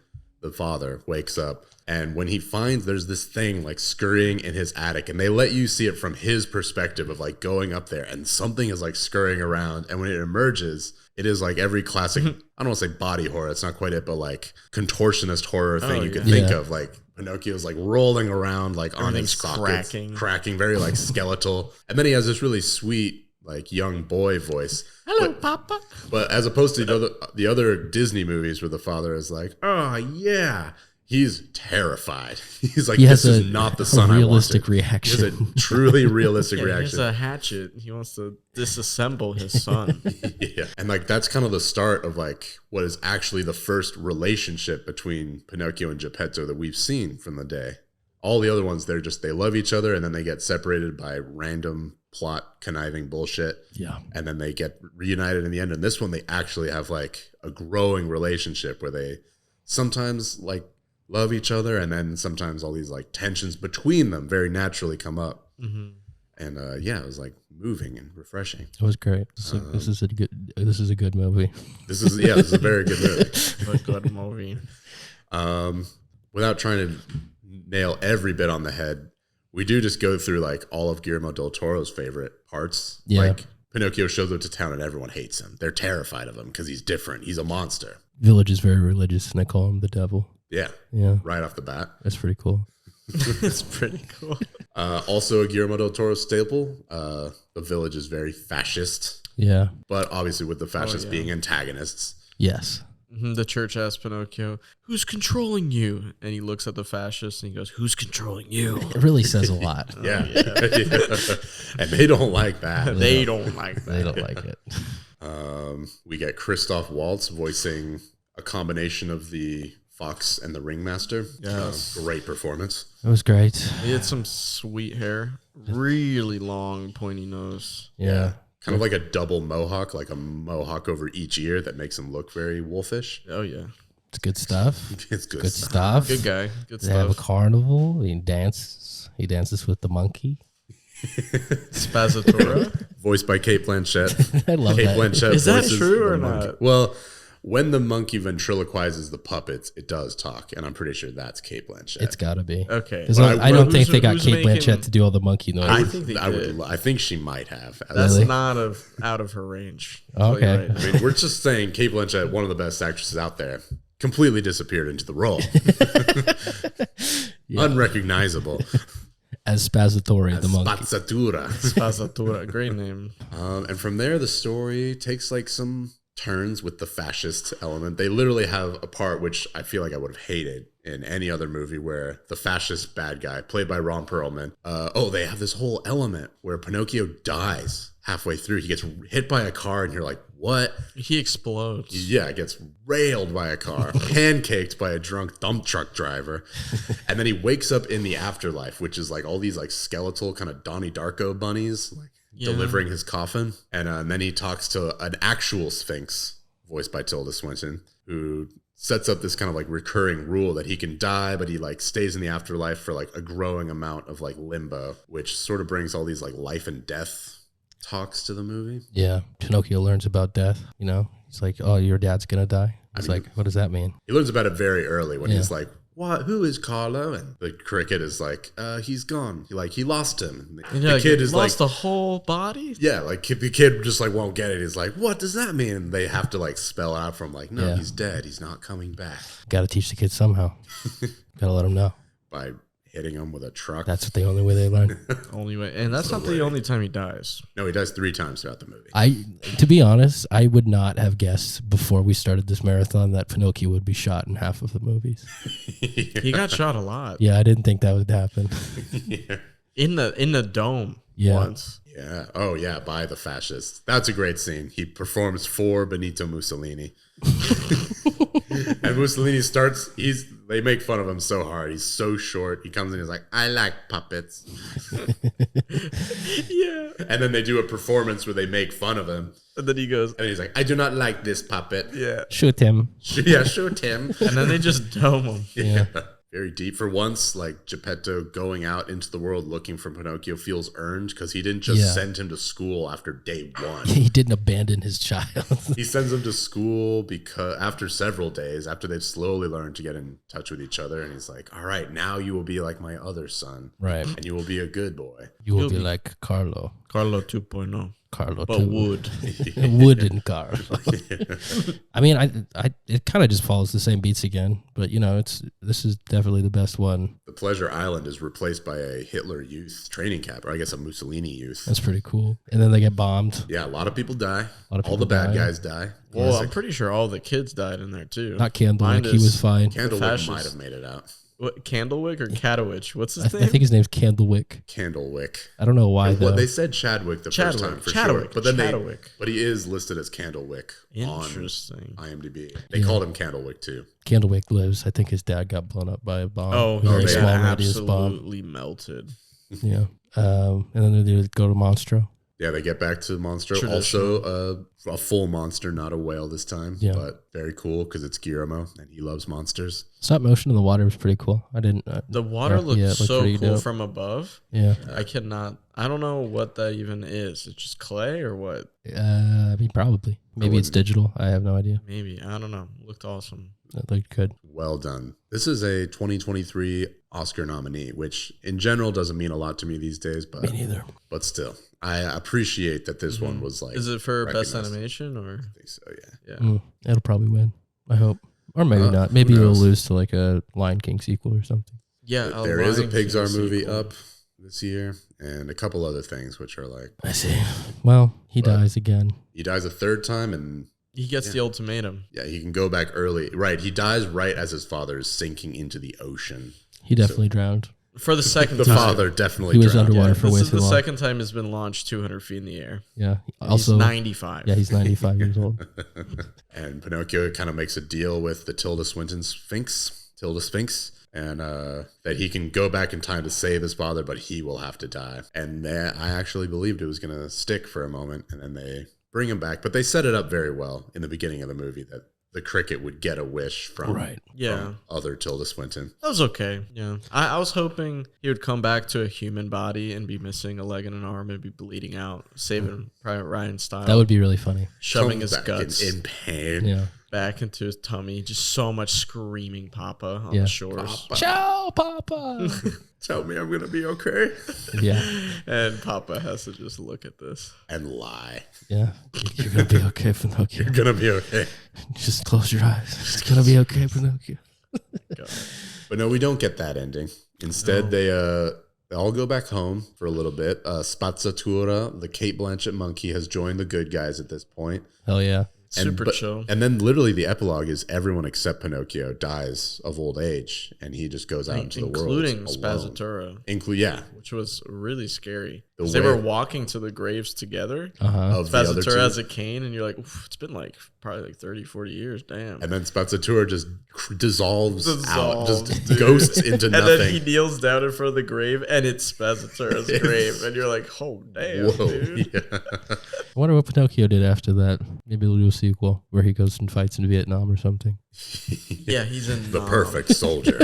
the father wakes up. And when he finds there's this thing like scurrying in his attic, and they let you see it from his perspective of like going up there, and something is like scurrying around. And when it emerges, it is like every classic, I don't want to say body horror, it's not quite it, but like contortionist horror thing you can think of. Like Pinocchio's like rolling around like on his sockets, cracking, very like skeletal. And then he has this really sweet like young boy voice. Hello, Papa. But as opposed to the other Disney movies where the father is like, oh yeah, he's terrified. He's like, this is not the son I wanted. Realistic reaction. He has a truly realistic reaction. He has a hatchet. He wants to disassemble his son. Yeah. And like that's kind of the start of like what is actually the first relationship between Pinocchio and Geppetto that we've seen from the day. All the other ones, they love each other and then they get separated by random plot conniving bullshit. Yeah. And then they get reunited in the end. And this one, they actually have like a growing relationship where they sometimes like love each other, and then sometimes all these like tensions between them very naturally come up. And it was like moving and refreshing. It was great. This is a good movie. This is a very good movie. A good movie. Without trying to nail every bit on the head, we do just go through like all of Guillermo Del Toro's favorite parts. Yeah. Like Pinocchio shows up to town and everyone hates him. They're terrified of him because he's different. He's a monster. Village is very religious and they call him the devil. Yeah. Yeah. Right off the bat. That's pretty cool. It's pretty cool. Also a Guillermo Del Toro staple. The Village is very fascist. Yeah. But obviously with the fascists being antagonists. Yes. The church asks Pinocchio, who's controlling you? And he looks at the fascists and he goes, who's controlling you? It really says a lot. Yeah. And they don't like that. They don't like that. They don't like it. We get Christoph Waltz voicing a combination of the Fox and the Ringmaster. Yes. Great performance. It was great. He had some sweet hair. Really long, pointy nose. Yeah. Kind of like a double mohawk, like a mohawk over each ear that makes him look very wolfish. Oh, yeah. It's good stuff. It's good stuff. Good guy. Good they stuff. have a carnival. He dances. He dances with the monkey. Spazzatura. Voiced by Cate Blanchett. I love Kate that. Blanchett Is that voices true the or monkey. not? Well, when the monkey ventriloquizes the puppets, it does talk, and I'm pretty sure that's Cate Blanchett. It's got to be. Okay. I don't think they got who's Cate making- Blanchett to do all the monkey noises. I think she might have. That's Really? not out of her range. Oh, okay. Right. I mean, we're just saying Cate Blanchett, one of the best actresses out there, completely disappeared into the role. Unrecognizable. As Spazzatura, the monkey. Spazzatura, great name. And from there, the story takes like some turns with the fascist element. They literally have a part which I feel like I would have hated in any other movie where the fascist bad guy, played by Ron Perlman, they have this whole element where Pinocchio dies halfway through. He gets hit by a car and you're like, what? He explodes. Yeah, gets railed by a car, pancaked by a drunk dump truck driver. And then he wakes up in the afterlife, which is like all these like skeletal kind of Donnie Darko bunnies, like delivering his coffin. And then he talks to an actual Sphinx, voiced by Tilda Swinton, who sets up this kind of like recurring rule that he can die, but he like stays in the afterlife for like a growing amount of like limbo, which sort of brings all these like life and death talks to the movie. Yeah. Pinocchio learns about death, you know? He's like, oh, your dad's going to die? It's like, what does that mean? He learns about it very early when he's like, what? Who is Carlo? And the cricket is like, he's gone. He lost him. And the kid is lost like, the whole body? yeah, like the kid just like won't get it. He's like, what does that mean? And they have to like spell out from like, no, he's dead. He's not coming back. Got to teach the kids somehow. Got to let them know. By hitting him with a truck. That's the only way they learn. Only way. And that's not the only time he dies. No, he dies 3 times throughout the movie. To be honest, I would not have guessed before we started this marathon that Pinocchio would be shot in half of the movies. He got shot a lot. Yeah, I didn't think that would happen. In the dome once. Yeah. Oh, yeah, by the fascists. That's a great scene. He performs for Benito Mussolini. And Mussolini they make fun of him so hard. He's so short. He comes in, he's like, I like puppets. Yeah. And then they do a performance where they make fun of him. And then he goes, and he's like, I do not like this puppet. Yeah. Shoot him. Yeah, shoot him. And then they just dome him. Yeah. Very deep. For once, like Geppetto going out into the world looking for Pinocchio feels earned because he didn't just send him to school after day 1. He didn't abandon his child. He sends him to school because after several days, after they've slowly learned to get in touch with each other, and he's like, all right, now you will be like my other son. Right. And you will be a good boy. You will be like Carlo. Carlo 2.0. Carlo, but wood. Wooden Carlo. I mean, I it kind of just follows the same beats again, but you know, this is definitely the best one. The Pleasure Island is replaced by a Hitler Youth training camp, or I guess a Mussolini Youth. That's pretty cool. And then they get bombed. Yeah, a lot of people die. All the bad guys die. Well, I'm pretty sure all the kids died in there too. Not Candlewick, he was fine. Candlewick might have made it out. What, Candlewick or Catowich? What's his name? I think his name's Candlewick. Candlewick. I don't know why though. Well, they said Chadwick first time for sure, but then but he is listed as Candlewick on IMDb. They called him Candlewick too. Candlewick lives. I think his dad got blown up by a bomb. Oh, very he small absolutely melted. Yeah, and then they go to Monstro. Yeah, they get back to Monstro. Also, a full monster, not a whale this time. Yeah. But very cool because it's Guillermo and he loves monsters. Stop motion in the water was pretty cool. I didn't. The water looks so cool dope. from above. Yeah. I don't know what that even is. It's just clay or what? I mean, probably. Maybe it's digital. I have no idea. Maybe. I don't know. Looked awesome. It looked good. Well done. This is a 2023 Oscar nominee, which in general doesn't mean a lot to me these days. But me neither. But still, I appreciate that this one was like. Is it for best animation or? I think so. Yeah. It'll probably win. I hope, or maybe not. Maybe it'll lose to like a Lion King sequel or something. Yeah, there is a Pixar movie up this year, and a couple other things which are like. I see. Well, he dies again. He dies a third time, and he gets the ultimatum. Yeah, he can go back early. Right, he dies right as his father is sinking into the ocean. He definitely drowned. For the second time. The father definitely he was drowned. underwater for way too long. This is the second time he's been launched 200 feet in the air. Yeah. Also, he's 95. Yeah, he's 95 years old. And Pinocchio kind of makes a deal with the Tilda Sphinx, and that he can go back in time to save his father, but he will have to die. And I actually believed it was going to stick for a moment, and then they bring him back. But they set it up very well in the beginning of the movie that the cricket would get a wish from, from other Tilda Swinton. That was okay. Yeah. I was hoping he would come back to a human body and be missing a leg and an arm and be bleeding out, saving Private Ryan style. That would be really funny. Shoving his guts in pain. Yeah. Back into his tummy. Just so much screaming Papa on the shores. Papa. Ciao, Papa. Tell me I'm going to be okay. Yeah. And Papa has to just look at this. And lie. Yeah. You're going to be okay, Pinocchio. You're going to be okay. Just close your eyes. It's going to be okay, Pinocchio. But no, we don't get that ending. Instead, they all go back home for a little bit. Spazzatura, the Cate Blanchett monkey, has joined the good guys at this point. Hell yeah. Super chill. And then literally the epilogue is everyone except Pinocchio dies of old age, and he just goes out into the world including Spazzatura. Which was really scary. They were walking to the graves together. Spazzatura has a cane, and you're like, it's been like probably like 30, 40 years. Damn. And then Spazzatura just dissolves out, just ghosts into nothing. And then he kneels down in front of the grave, and it's Spazzatura's grave. And you're like, oh, damn, dude. Yeah. I wonder what Pinocchio did after that. Maybe we'll do a sequel where he goes and fights in Vietnam or something. Yeah, he's in The Perfect Soldier.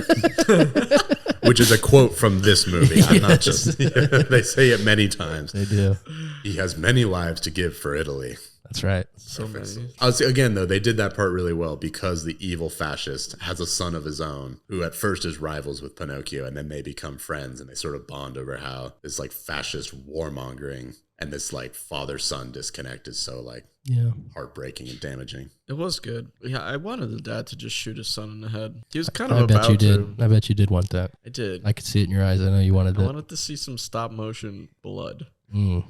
Which is a quote from this movie. I'm not just. They say it many times. They do. He has many lives to give for Italy. That's right. So many. Again, though, they did that part really well because the evil fascist has a son of his own who at first is rivals with Pinocchio, and then they become friends and they sort of bond over how this like fascist warmongering and this like father-son disconnect is so like heartbreaking and damaging. It was good. Yeah, I wanted the dad to just shoot his son in the head. He was kind of I about bet you to. did. I bet you did want that. I did. I could see it in your eyes. I know you wanted that. I wanted to see some stop motion blood.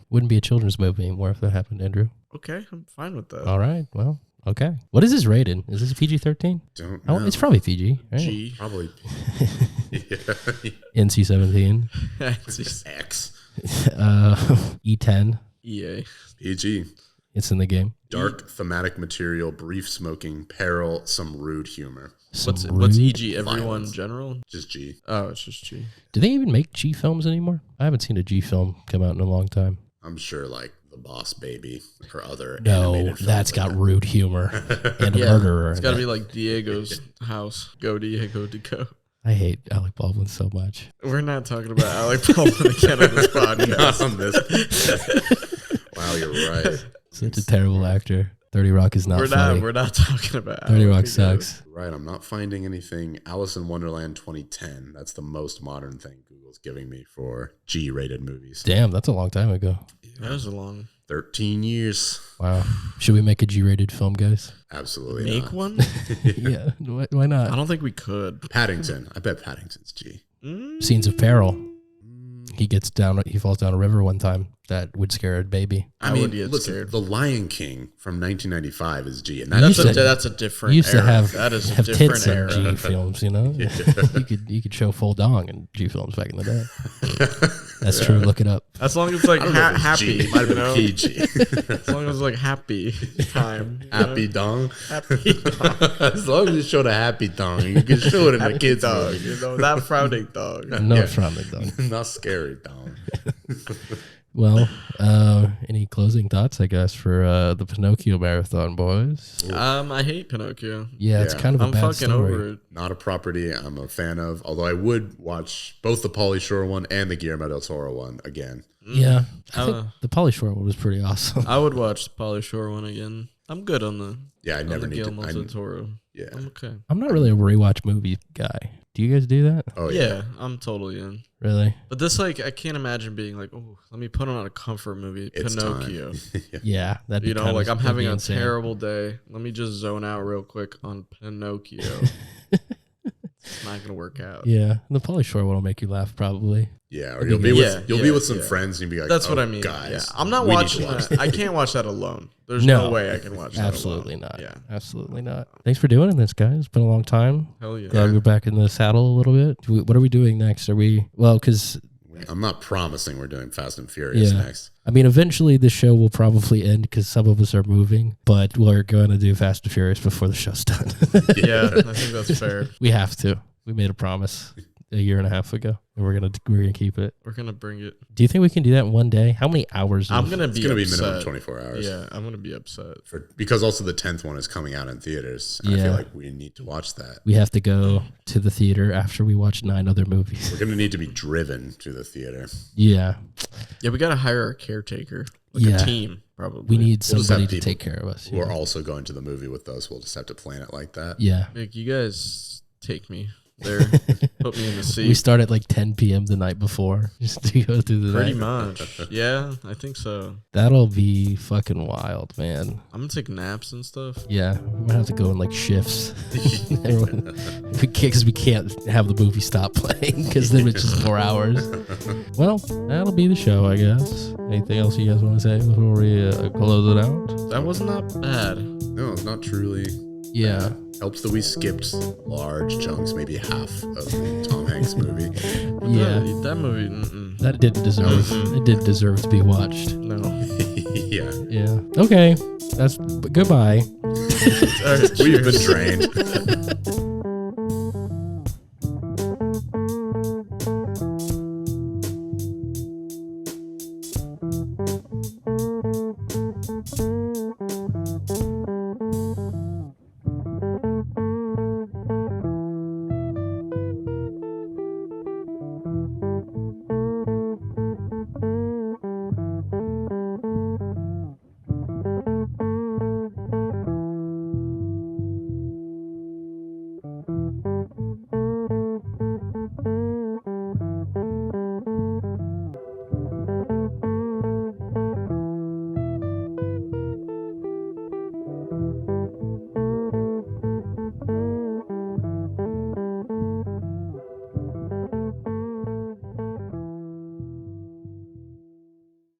Wouldn't be a children's movie anymore if that happened, Andrew. Okay, I'm fine with that. All right. Well, okay. What is this rated? Is this PG-13? Don't know. It's probably PG, right? G. Probably. NC-17. X. E10. EA. PG. It's in the game. Dark thematic material, brief smoking, peril, some rude humor. What's EG? Everyone general? Just G. Oh, it's just G. Do they even make G films anymore? I haven't seen a G film come out in a long time. I'm sure like The Boss Baby or other No, that's got rude humor and murderer. It's got to be like Diego's house. Go Diego to go. I hate Alec Baldwin so much. We're not talking about Alec Baldwin again on this podcast. Not on this. Wow, you're right. Such a terrible actor. 30 Rock is not funny. We're not talking about 30 Rock sucks. Right, I'm not finding anything. Alice in Wonderland 2010. That's the most modern thing Google's giving me for G-rated movies. Damn, that's a long time ago. That was a long. 13 years. Wow. Should we make a G-rated film, guys? Absolutely Make not. one? Yeah. Why not? I don't think we could. Paddington. I bet Paddington's G. Scenes of peril. He falls down a river one time. That would scare a baby. I mean, listen, The Lion King from 1995 is G, and that's a different. Used to era. have a different tits era. in G films, you know. You could show full dong in G films back in the day. That's true. Look it up. As long as it's like happy, G. It might have been you know? PG. As long as it's like happy time, happy dong. Happy dong. As long as you show the happy dong, you can show it in happy the kids' dog. movie. You know, not frowning dog. No frowning dog. Not scary dong. Well, any closing thoughts, I guess, for the Pinocchio marathon, boys? I hate Pinocchio. Yeah, it's kind of a I'm bad fucking story. over it. Not a property I'm a fan of, although I would watch both the Pauly Shore one and the Guillermo Del Toro one again. Yeah, I think the Pauly Shore one was pretty awesome. I would watch the Pauly Shore one again. I'm good on the I never need Guillermo to. Del Toro. Yeah, I'm okay. I'm not really a rewatch movie guy. Do you guys do that? Oh yeah, I'm totally in. Really? But this, like, I can't imagine being like, oh, let me put on a comfort movie, It's Pinocchio. Yeah, that'd be You know, kinda- like I'm that'd having be a insane. terrible day. Let me just zone out real quick on Pinocchio. It's not gonna work out. Yeah, the Pauly Shore one will make you laugh probably. Yeah, or That'd you'll be be good. with some friends and you'll be like, That's oh, what I mean. guys. Yeah. I'm not we need watching to watch that. I can't watch that alone. There's No. no way I can watch that Absolutely alone. not. Yeah. Absolutely not. Thanks for doing this, guys. It's been a long time. Hell yeah. Glad we're back in the saddle a little bit. What are we doing next? Because I'm not promising we're doing Fast and Furious next. I mean, eventually the show will probably end because some of us are moving, but we're going to do Fast and Furious before the show's done. Yeah, I think that's fair. We have to. We made a promise a year and a half ago, and we're gonna keep it. We're gonna bring it. Do you think we can do that in one day? How many hours? I'm gonna be. It's gonna be upset. minimum 24 hours. Yeah, I'm gonna be upset because also the 10th one is coming out in theaters. And I feel like we need to watch that. We have to go to the theater after we watch 9 other movies. We're gonna need to be driven to the theater. Yeah. Yeah, we gotta hire a caretaker, like a team, probably. We need We'll just somebody have to people take care of us. Who are also going to the movie with us. We'll just have to plan it like that. Yeah. Like, you guys take me there, put me in the seat. We start at like 10 p.m. the night before just to go through the Pretty night. much. Yeah, I think so. That'll be fucking wild, man. I'm gonna take naps and stuff. Yeah, we might have to go in like shifts. Because we can't have the movie stop playing because then it's just 4 hours. Well, that'll be the show, I guess. Anything else you guys want to say before we close it out? That was not bad. No, it's not truly. Yeah. Helps that we skipped large chunks, maybe half of the Tom Hanks movie. Yeah. That movie. Mm-mm. That didn't deserve. It didn't deserve to be watched. No. Yeah. Yeah. Okay. That's goodbye. All right, We've been drained.